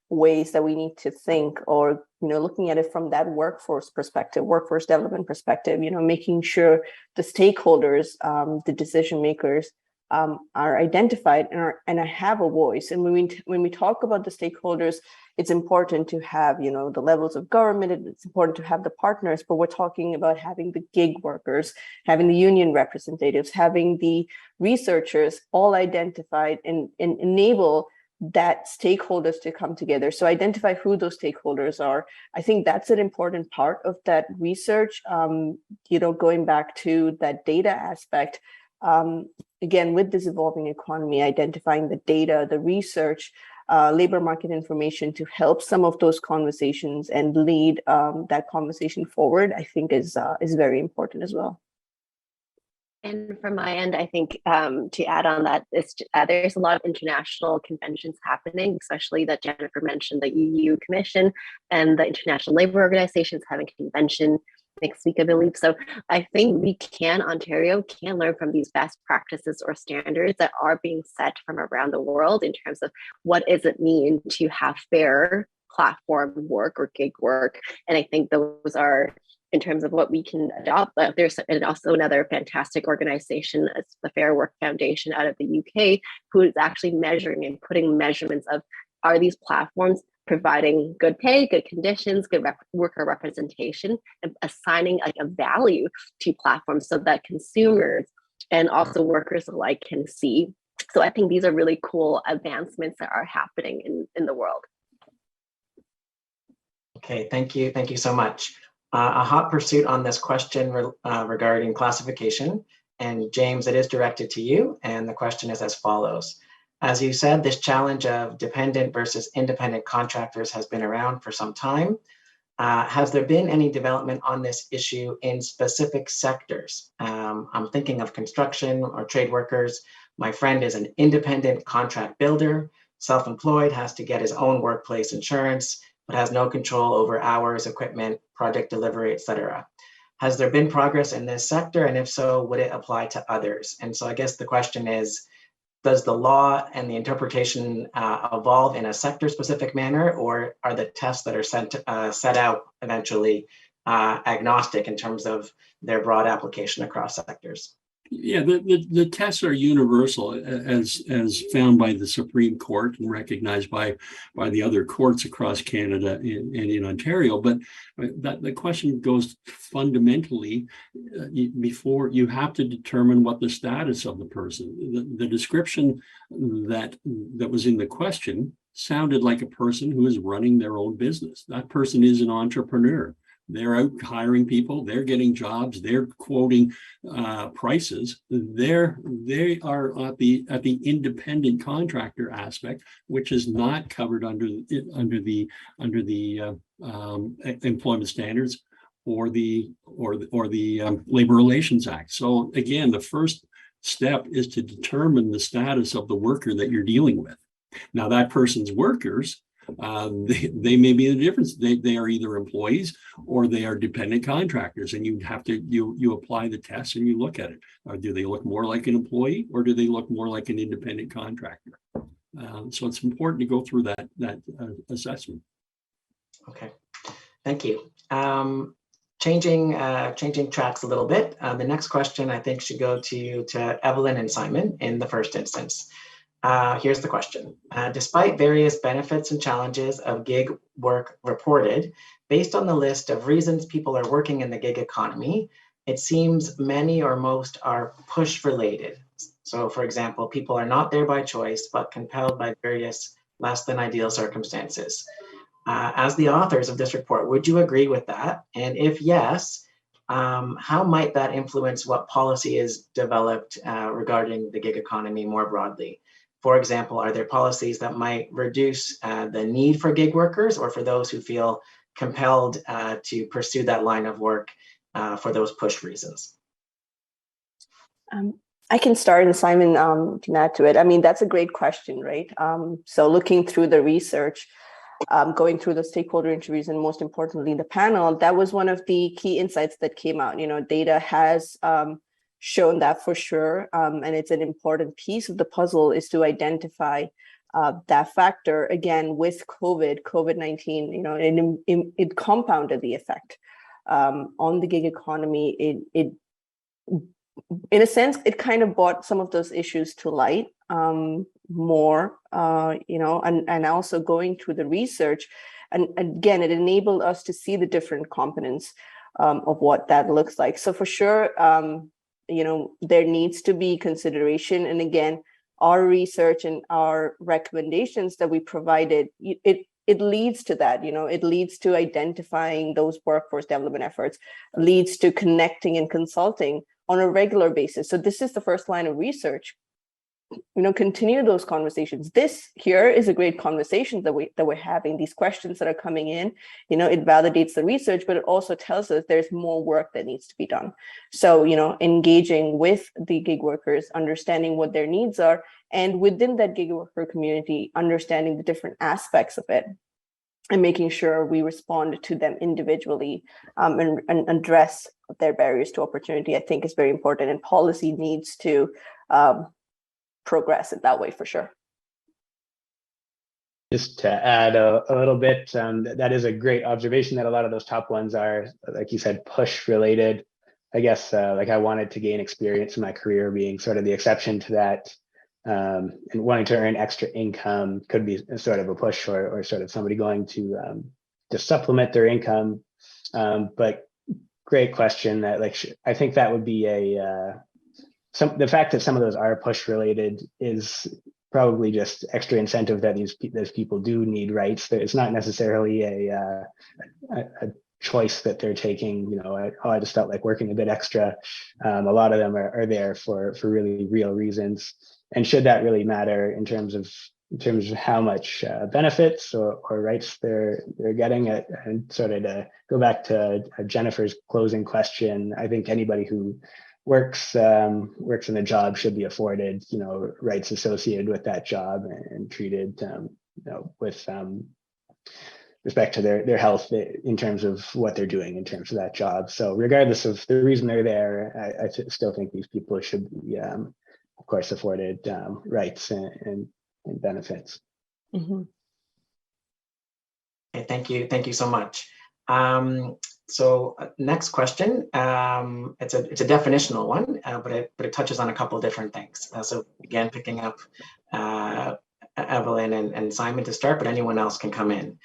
ways that we need to think, or looking at it from that workforce perspective, workforce development perspective, making sure the stakeholders, the decision makers, are identified and have a voice. And when we talk about the stakeholders, it's important to have the levels of government. It's important to have the partners, but we're talking about having the gig workers, having the union representatives, having the researchers all identified and enable that stakeholders to come together. So identify who those stakeholders are. I think that's an important part of that research. Going back to that data aspect, again, with this evolving economy, identifying the data, the research, labor market information to help some of those conversations and lead that conversation forward, I think is very important as well. And from my end, I think to add on that, there's a lot of international conventions happening, especially that Jennifer mentioned, the EU Commission and the International Labour Organizations having a convention next week, I believe. So I think Ontario can learn from these best practices or standards that are being set from around the world in terms of what does it mean to have fair platform work or gig work. And I think those are, in terms of what we can adopt. There's also another fantastic organization, it's the Fair Work Foundation out of the UK, who is actually measuring and putting measurements of, are these platforms providing good pay, good conditions, good worker representation, and assigning a value to platforms so that consumers and also workers alike can see. So I think these are really cool advancements that are happening in the world. Okay, thank you. Thank you so much. A hot pursuit on this question regarding classification. And James, it is directed to you. And the question is as follows. As you said, this challenge of dependent versus independent contractors has been around for some time. Has there been any development on this issue in specific sectors? I'm thinking of construction or trade workers. My friend is an independent contract builder, self-employed, has to get his own workplace insurance, but has no control over hours, equipment, project delivery, etc. Has there been progress in this sector? And if so, would it apply to others? And so I guess the question is, does the law and the interpretation evolve in a sector-specific manner, or are the tests that are set out eventually agnostic in terms of their broad application across sectors? Yeah, the tests are universal as found by the Supreme Court and recognized by the other courts across Canada and in Ontario. But the question goes fundamentally before you have to determine what the status of the person. The description that was in the question sounded like a person who is running their own business. That person is an entrepreneur. They're out hiring people. They're getting jobs. They're quoting prices. They are at the independent contractor aspect, which is not covered under the employment standards or the Labor Relations Act. So again, the first step is to determine the status of the worker that you're dealing with. Now, that person's workers. They may be the difference. They are either employees or they are dependent contractors, and you have to you apply the test and you look at it. Do they look more like an employee or do they look more like an independent contractor? So it's important to go through that assessment. Okay, thank you. Changing tracks a little bit. The next question I think should go to Evelyn and Simon in the first instance. Here's the question. Despite various benefits and challenges of gig work reported, based on the list of reasons people are working in the gig economy, it seems many or most are push related. So for example, people are not there by choice, but compelled by various less than ideal circumstances. As the authors of this report, would you agree with that? And if yes, how might that influence what policy is developed regarding the gig economy more broadly? For example, are there policies that might reduce the need for gig workers or for those who feel compelled to pursue that line of work for those push reasons? I can start and Simon can add to it. I mean, that's a great question, right? So looking through the research, going through the stakeholder interviews, and most importantly, the panel, that was one of the key insights that came out. You know, data has shown that for sure. And it's an important piece of the puzzle is to identify that factor. Again, with COVID-19, you know, it compounded the effect on the gig economy. It in a sense, it kind of brought some of those issues to light more, you know, and also going through the research. And again, it enabled us to see the different components of what that looks like. So for sure, you know, there needs to be consideration. And again, our research and our recommendations that we provided, it leads to that, you know, it leads to identifying those workforce development efforts, leads to connecting and consulting on a regular basis. So this is the first line of research. You know, continue those conversations. This here is a great conversation that we're having. These questions that are coming in, you know, it validates the research, but it also tells us there's more work that needs to be done. So, you know, engaging with the gig workers, understanding what their needs are, and within that gig worker community, understanding the different aspects of it, and making sure we respond to them individually and address their barriers to opportunity, I think is very important. And policy needs to progress it that way for sure. Just to add a little bit, that is a great observation that a lot of those top ones are, like you said, push related. I guess like I wanted to gain experience in my career being sort of the exception to that, and wanting to earn extra income could be sort of a push or sort of somebody going to supplement their income. But great question. That like I think that would be the fact that some of those are push related is probably just extra incentive that those people do need rights. It's not necessarily a choice that they're taking, you know, I just felt like working a bit extra. A lot of them are there for really real reasons. And should that really matter in terms of in terms of how much benefits or rights they're getting. And sort of to go back to Jennifer's closing question, I think anybody who works in a job should be afforded, rights associated with that job and treated, with respect to their health in terms of what they're doing in terms of that job. So regardless of the reason they're there, I still think these people should be, of course, afforded rights and benefits. Mm-hmm. Okay, thank you so much. So next question, it's a definitional one, but it touches on a couple of different things. So again, picking up Evelyn and Simon to start, but anyone else can come in,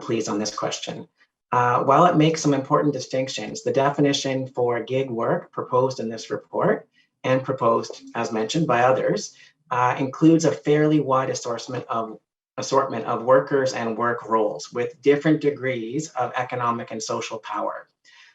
please, on this question. While it makes some important distinctions, the definition for gig work proposed in this report and proposed, as mentioned by others, includes a fairly wide assortment of workers and work roles with different degrees of economic and social power.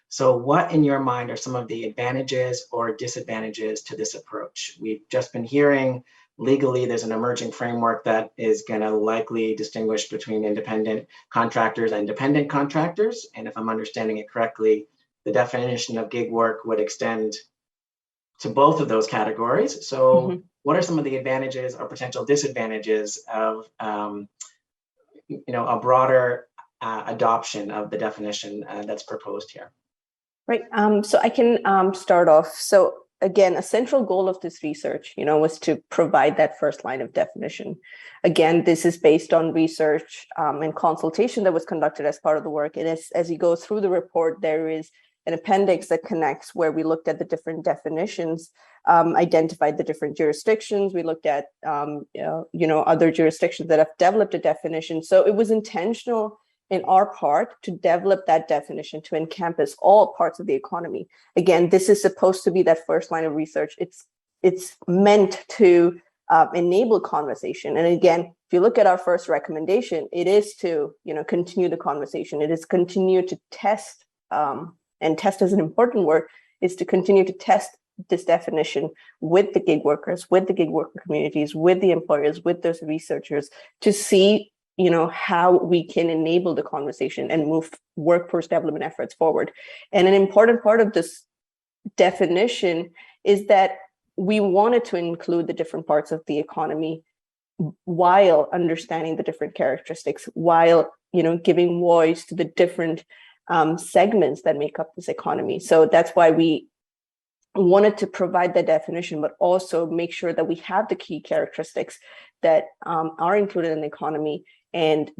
So what in your mind are some of the advantages or disadvantages to this approach? We've just been hearing legally there's an emerging framework that is going to likely distinguish between independent contractors and dependent contractors. And if I'm understanding it correctly, the definition of gig work would extend to both of those categories. So what are some of the advantages or potential disadvantages of a broader adoption of the definition that's proposed here? Right. So I can start off. So again, a central goal of this research, was to provide that first line of definition. Again, this is based on research and consultation that was conducted as part of the work. And as you go through the report, there is an appendix that connects where we looked at the different definitions, identified the different jurisdictions. We looked at, other jurisdictions that have developed a definition. So it was intentional in our part to develop that definition to encompass all parts of the economy. Again, this is supposed to be that first line of research. It's meant to enable conversation. And again, if you look at our first recommendation, it is to continue the conversation. It is continue to test, and test is an important word, is to continue to test this definition with the gig workers, with the gig worker communities, with the employers, with those researchers, to see how we can enable the conversation and move workforce development efforts forward. And an important part of this definition is that we wanted to include the different parts of the economy while understanding the different characteristics, while giving voice to the different segments that make up this economy. So that's why we wanted to provide that definition, but also make sure that we have the key characteristics that are included in the economy, and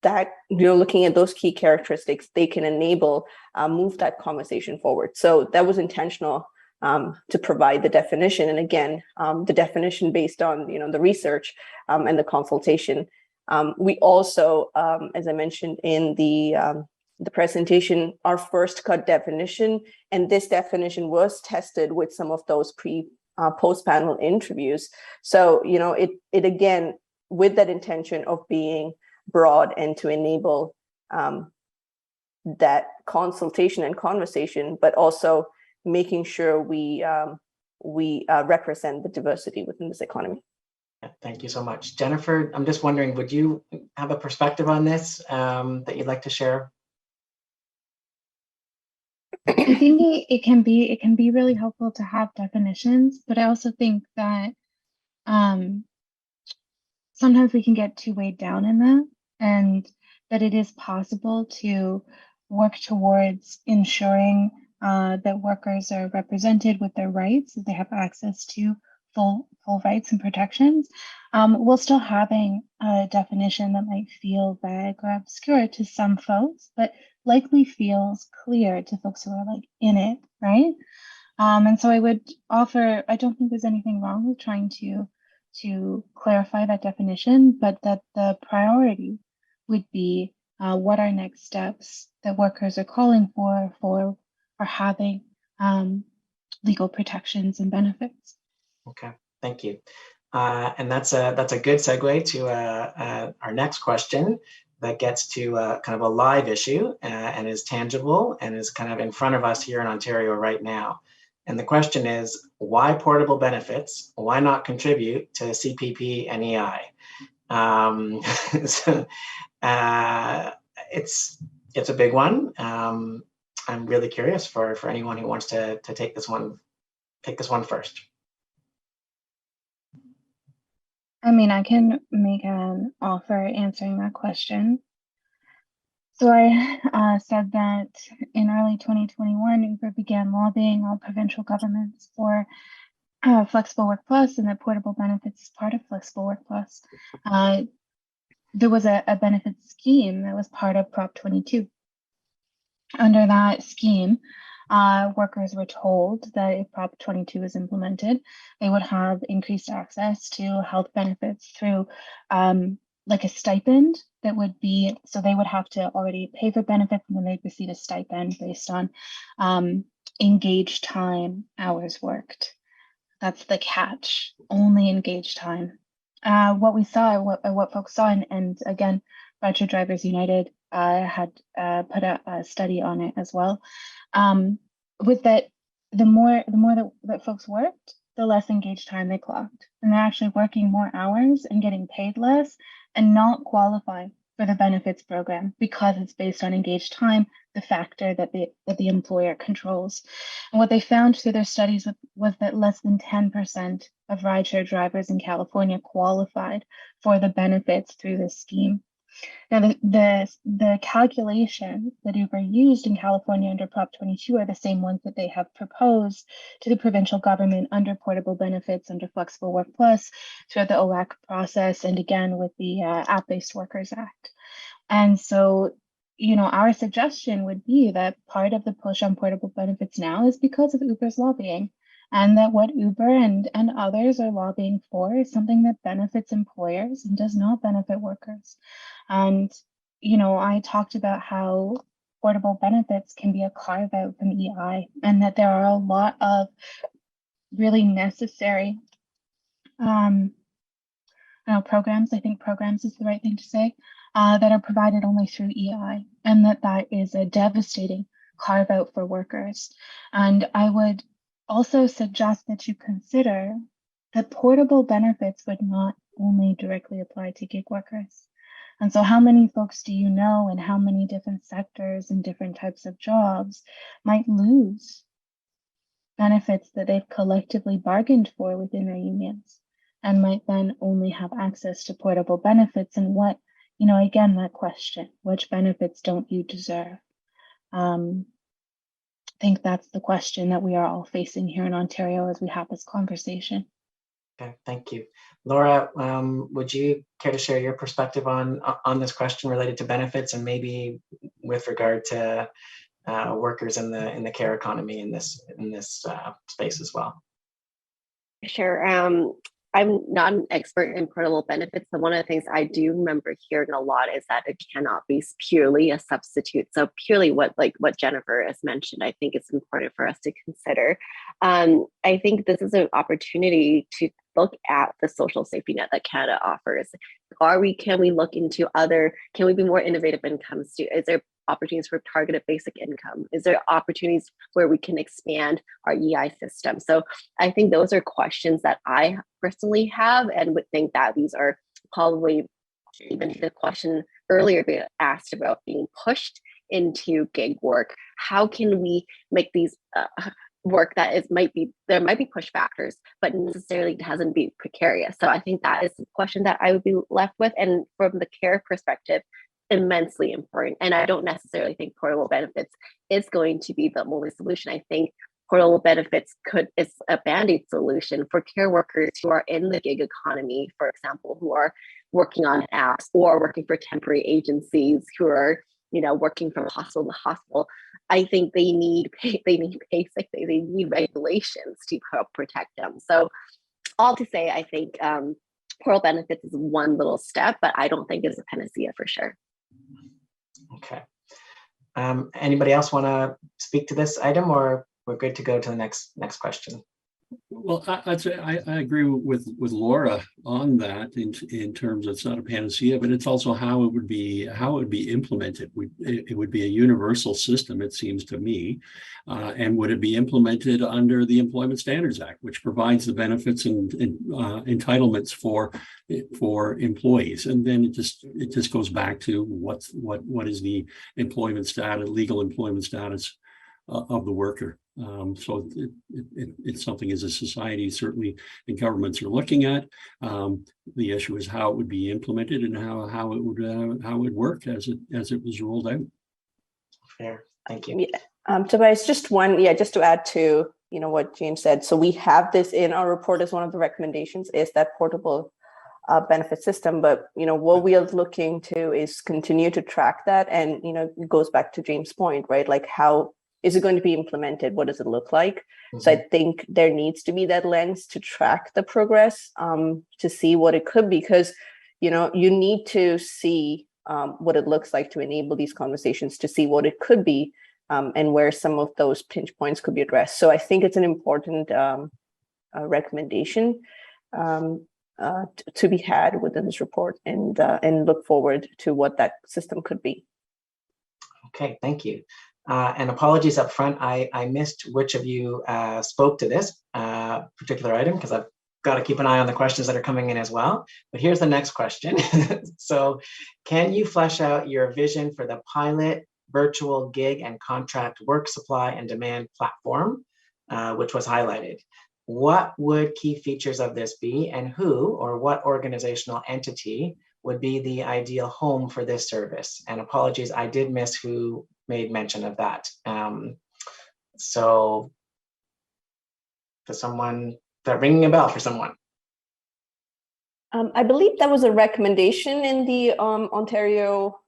that looking at those key characteristics, they can enable move that conversation forward. So that was intentional to provide the definition, and again, the definition based on the research and the consultation. We also, as I mentioned in the presentation, our first cut definition, and this definition was tested with some of those post-panel interviews. So, it again, with that intention of being broad and to enable that consultation and conversation, but also making sure we represent the diversity within this economy. Thank you so much. Jennifer, I'm just wondering, would you have a perspective on this that you'd like to share? I think it can be really helpful to have definitions, but I also think that sometimes we can get too weighed down in them, and that it is possible to work towards ensuring that workers are represented with their rights, that they have access to full rights and protections, while still having a definition that might feel vague or obscure to some folks, but likely feels clear to folks who are in it, right? And so I would offer, I don't think there's anything wrong with trying to clarify that definition, but that the priority would be what are next steps that workers are calling for having legal protections and benefits. Okay, thank you. And that's a good segue to our next question that gets to kind of a live issue and is tangible and is kind of in front of us here in Ontario right now. And the question is, why portable benefits? Why not contribute to CPP and EI? So, it's a big one. I'm really curious for anyone who wants to take this one first. I mean, I can make an offer answering that question. So I said that in early 2021, Uber began lobbying all provincial governments for Flexible Work Plus, and that portable benefits is part of Flexible Work Plus. There was a benefits scheme that was part of Prop 22. Under that scheme, workers were told that if Prop 22 was implemented, they would have increased access to health benefits through like a stipend that would be, so they would have to already pay for benefits and then they'd receive a stipend based on engaged time, hours worked. That's the catch, only engaged time. What we saw, what folks saw, and again, Rideshare Drivers United had put a study on it as well, with that the more that folks worked, the less engaged time they clocked. And they're actually working more hours and getting paid less and not qualifying for the benefits program because it's based on engaged time, the factor that the employer controls. And what they found through their studies was that less than 10% of rideshare drivers in California qualified for the benefits through this scheme. Now, the calculations that Uber used in California under Prop 22 are the same ones that they have proposed to the provincial government under portable benefits, under Flexible Work Plus, throughout the OAC process, and again with the App-Based Workers Act. And so, you know, our suggestion would be that part of the push on portable benefits now is because of Uber's lobbying. And that what Uber and others are lobbying for is something that benefits employers and does not benefit workers. And, you know, I talked about how portable benefits can be a carve out from EI, and that there are a lot of really necessary programs, I think programs is the right thing to say, that are provided only through EI, and that is a devastating carve out for workers. And I would also suggest that you consider that portable benefits would not only directly apply to gig workers. And so how many folks do you know in how many different sectors and different types of jobs might lose benefits that they've collectively bargained for within their unions and might then only have access to portable benefits? And what, you know, again, that question, which benefits don't you deserve? I think that's the question that we are all facing here in Ontario as we have this conversation. Okay, thank you. Laura, would you care to share your perspective on this question related to benefits, and maybe with regard to workers in the care economy in this space as well? Sure. I'm not an expert in portable benefits, but one of the things I do remember hearing a lot is that it cannot be purely a substitute. So purely what Jennifer has mentioned, I think it's important for us to consider. I think this is an opportunity to look at the social safety net that Canada offers. Can we look into can we be more innovative when it comes to, is there opportunities for targeted basic income? Is there opportunities where we can expand our EI system? So I think those are questions that I personally have, and would think that these are probably, even the question earlier being asked about being pushed into gig work. How can we make these work that there might be push factors, but necessarily it hasn't been precarious? So I think that is the question that I would be left with. And from the care perspective, immensely important. And I don't necessarily think portable benefits is going to be the only solution. I think portable benefits is a band-aid solution for care workers who are in the gig economy, for example, who are working on apps or working for temporary agencies, who are, you know, working from hospital to hospital. I think they need regulations to help protect them. So all to say, I think portable benefits is one little step, but I don't think it's a panacea for sure. Okay. Anybody else want to speak to this item, or we're good to go to the next question? Well, I'd say I agree with Laura on that in terms of it's not a panacea, but it's also how it would be implemented. It would be a universal system, it seems to me, and would it be implemented under the Employment Standards Act, which provides the benefits and entitlements for employees, and then it just goes back to what is the employment status, legal employment status of the worker. So it's something as a society, certainly, and governments are looking at. The issue is how it would be implemented and how it would work as it was rolled out. Fair, thank you. Yeah. Tobias, just to add to what James said. So we have this in our report as one of the recommendations is that portable benefit system, but what we are looking to is continue to track that, and it goes back to James' point, right? Like, how is it going to be implemented? What does it look like? Mm-hmm. So I think there needs to be that lens to track the progress, to see what it could be, because you need to see what it looks like to enable these conversations, to see what it could be, and where some of those pinch points could be addressed. So I think it's an important recommendation to be had within this report, and look forward to what that system could be. Okay, thank you. And apologies up front, I missed which of you spoke to this particular item, because I've got to keep an eye on the questions that are coming in as well. But here's the next question. So can you flesh out your vision for the pilot virtual gig and contract work supply and demand platform, which was highlighted? What would key features of this be, and who or what organizational entity would be the ideal home for this service? And apologies, I did miss who made mention of that. So for someone, that ringing a bell for someone. I believe that was a recommendation in the Ontario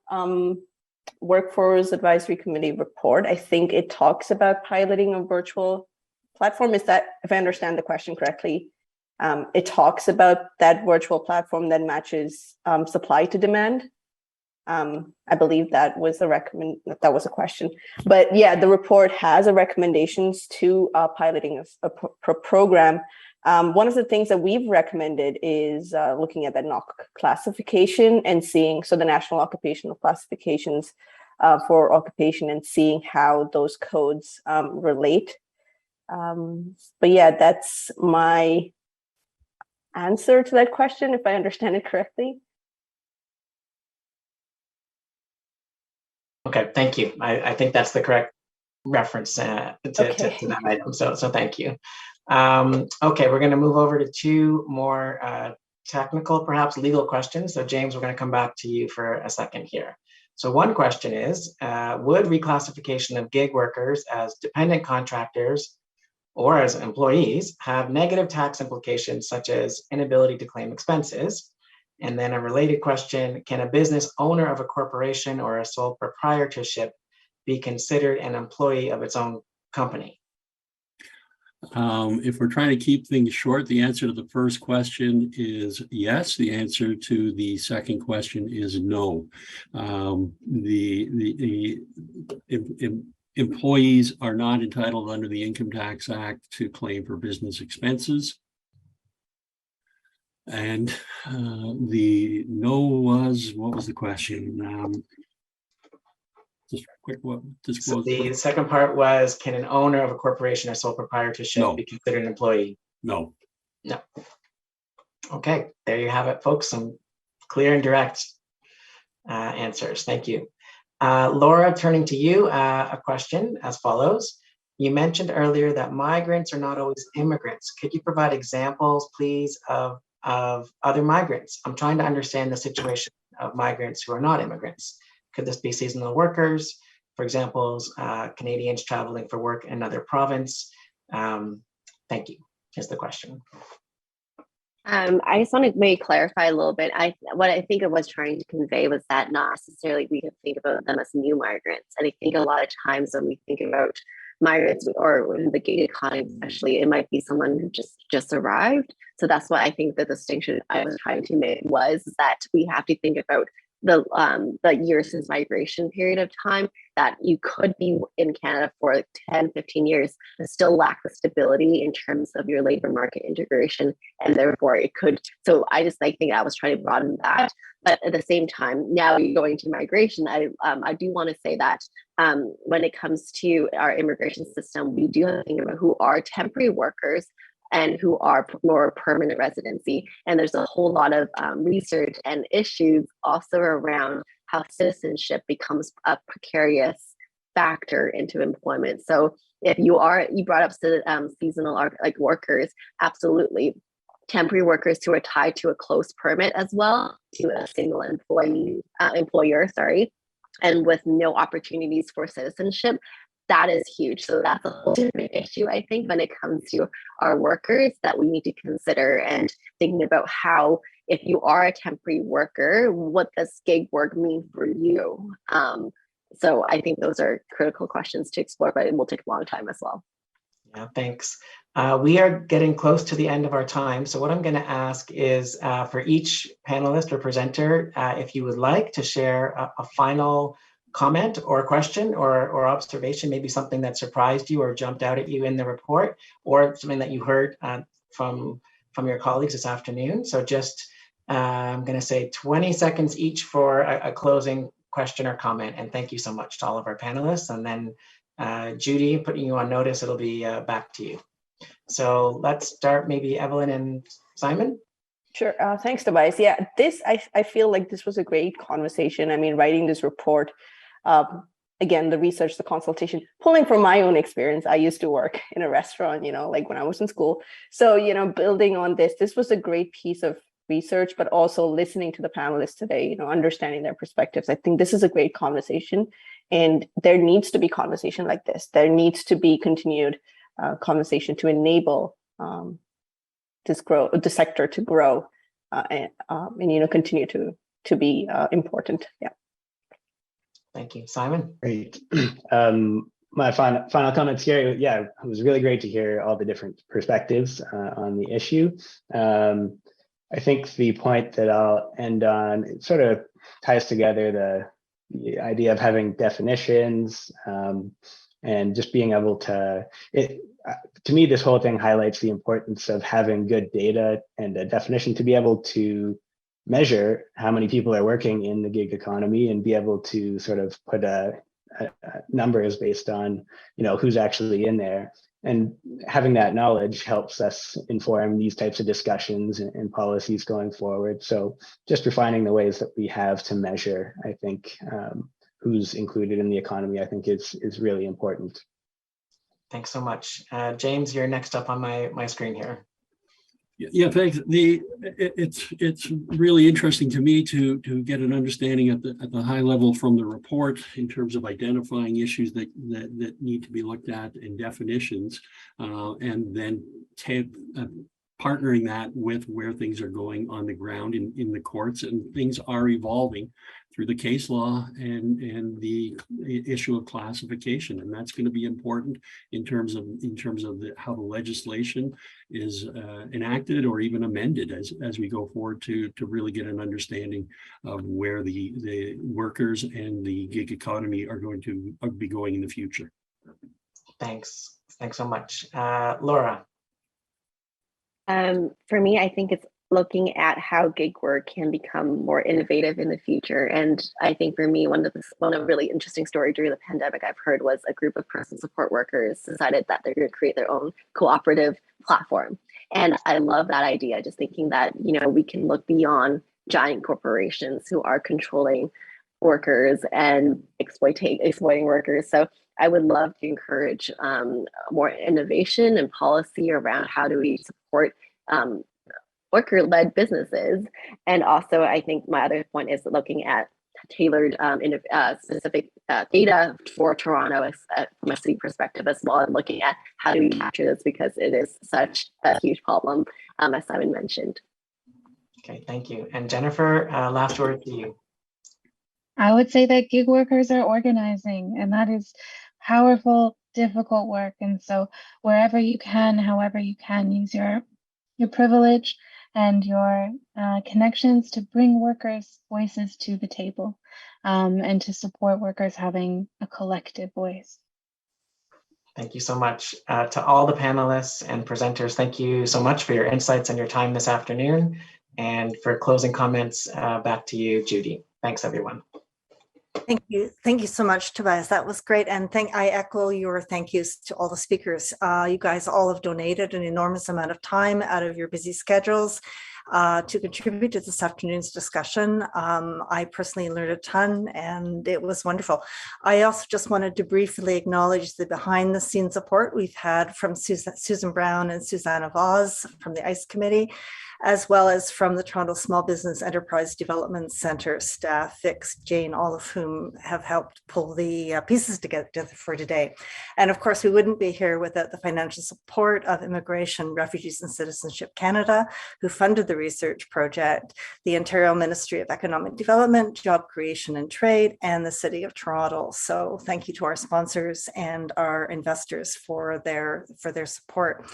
Workforce Advisory Committee report. I think it talks about piloting a virtual platform. Is that, if I understand the question correctly, it talks about that virtual platform that matches supply to demand. I believe that was that was a question. But yeah, the report has a recommendations to piloting a program. One of the things that we've recommended is looking at the NOC classification and seeing, so the National Occupational Classifications for occupation, and seeing how those codes relate. But yeah, that's my answer to that question, if I understand it correctly. Okay, thank you. I think that's the correct reference to that item. So thank you. Okay, we're going to move over to two more technical, perhaps legal questions. So James, we're going to come back to you for a second here. So one question is, would reclassification of gig workers as dependent contractors or as employees have negative tax implications, such as inability to claim expenses? And then a related question, can a business owner of a corporation or a sole proprietorship be considered an employee of its own company? If we're trying to keep things short, the answer to the first question is yes. The answer to the second question is no. The employees are not entitled under the Income Tax Act to claim for business expenses. And the no was, what was the question? Just quick, so the second part was, can an owner of a corporation or sole proprietorship be considered an employee? No. No. Okay, there you have it, folks. Some clear and direct answers. Thank you. Laura, turning to you, a question as follows. You mentioned earlier that migrants are not always immigrants. Could you provide examples, please, of other migrants? I'm trying to understand the situation of migrants who are not immigrants. Could this be seasonal workers, for example, Canadians traveling for work in another province? Thank you. Here's the question. I just want to maybe clarify a little bit. What I think I was trying to convey was that not necessarily we can think about them as new migrants. And I think a lot of times when we think about migrants, or in the gig economy especially, it might be someone who just arrived. So that's what I think the distinction I was trying to make was that we have to think about the years since migration period of time, that you could be in Canada for 10, 15 years and still lack the stability in terms of your labor market integration. And therefore it could, so I just think I was trying to broaden that. But at the same time, now you're going to migration, I do want to say that when it comes to our immigration system, we do have to think about who are temporary workers and who are more permanent residency. And there's a whole lot of research and issues also around how citizenship becomes a precarious factor into employment. So if you brought up seasonal like workers, absolutely. Temporary workers who are tied to a close permit as well, to a single employer, and with no opportunities for citizenship, that is huge. So that's a whole different issue, I think, when it comes to our workers that we need to consider, and thinking about how, if you are a temporary worker, what does gig work mean for you? So I think those are critical questions to explore, but it will take a long time as well. Yeah, thanks. We are getting close to the end of our time. So what I'm going to ask is for each panelist or presenter, if you would like to share a final comment or question or observation, maybe something that surprised you or jumped out at you in the report, or something that you heard from your colleagues this afternoon. So just, I'm going to say 20 seconds each for a closing question or comment. And thank you so much to all of our panelists. And then Judy, putting you on notice, it'll be back to you. So let's start, maybe Evelyn and Simon. Sure. Thanks, Tobias. Yeah, I feel like this was a great conversation. I mean, writing this report, again, the research, the consultation, pulling from my own experience. I used to work in a restaurant, like when I was in school. So, building on this was a great piece of research, but also listening to the panelists today, understanding their perspectives. I think this is a great conversation, and there needs to be conversation like this. There needs to be continued conversation to enable the sector to grow and continue to be important. Yeah. Thank you, Simon. Great. My final comments here. Yeah, it was really great to hear all the different perspectives on the issue. I think the point that I'll end on, it sort of ties together the idea of having definitions and just being able to, to me, this whole thing highlights the importance of having good data and a definition to be able to measure how many people are working in the gig economy and be able to sort of put numbers based on, who's actually in there. And having that knowledge helps us inform these types of discussions and policies going forward. So just refining the ways that we have to measure, I think, who's included in the economy, I think is really important. Thanks so much. James, you're next up on my screen here. Yeah, thanks. It's really interesting to me to get an understanding at the high level from the report in terms of identifying issues that need to be looked at in definitions, and then partnering that with where things are going on the ground in the courts, and things are evolving through the case law and the issue of classification, and that's going to be important in terms of how the legislation is enacted or even amended as we go forward to really get an understanding of where the workers and the gig economy are going to be going in the future. Thanks so much. Laura. For me, I think it's looking at how gig work can become more innovative in the future. And I think for me, one of a really interesting story during the pandemic I've heard was a group of personal support workers decided that they're going to create their own cooperative platform. And I love that idea, just thinking that, we can look beyond giant corporations who are controlling workers and exploiting workers. So I would love to encourage more innovation and policy around how do we support worker-led businesses. And also, I think my other point is looking at tailored specific data for Toronto from a city perspective as well, and looking at how do we capture this, because it is such a huge problem, as Simon mentioned. Okay, thank you. And Jennifer, last word to you. I would say that gig workers are organizing, and that is powerful, difficult work. And so wherever you can, however you can, use your privilege and your connections to bring workers' voices to the table. and to support workers having a collective voice. Thank you so much. To all the panelists and presenters, thank you so much for your insights and your time this afternoon. And for closing comments, back to you, Judy. Thanks, everyone. Thank you. Thank you so much, Tobias. That was great. And I echo your thank yous to all the speakers. You guys all have donated an enormous amount of time out of your busy schedules to contribute to this afternoon's discussion. I personally learned a ton and it was wonderful. I also just wanted to briefly acknowledge the behind the scenes support we've had from Susan Brown and Susanna Voss from the ICE Committee, as well as from the Toronto Small Business Enterprise Development Centre staff, Vix, Jane, all of whom have helped pull the pieces together for today. And of course, we wouldn't be here without the financial support of Immigration, Refugees and Citizenship Canada, who funded the research project, the Ontario Ministry of Economic Development, Job Creation and Trade, and the City of Toronto. So thank you to our sponsors and our investors for their support.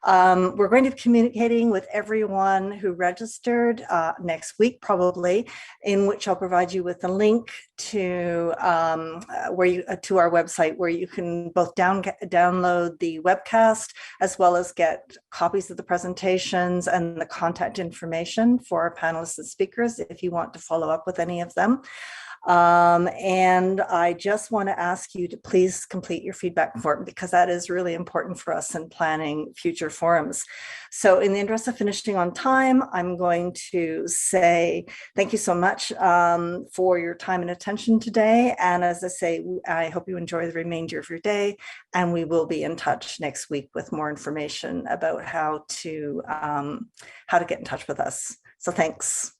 We're going to be communicating with everyone who registered next week, probably, in which I'll provide you with a link to to our website where you can both download the webcast as well as get copies of the presentations and the contact information for our panelists and speakers if you want to follow up with any of them. And I just want to ask you to please complete your feedback form because that is really important for us in planning future forums. So in the interest of finishing on time, I'm going to say thank you so much for your time and attention today. And as I say, I hope you enjoy the remainder of your day, and we will be in touch next week with more information about how to get in touch with us. So thanks.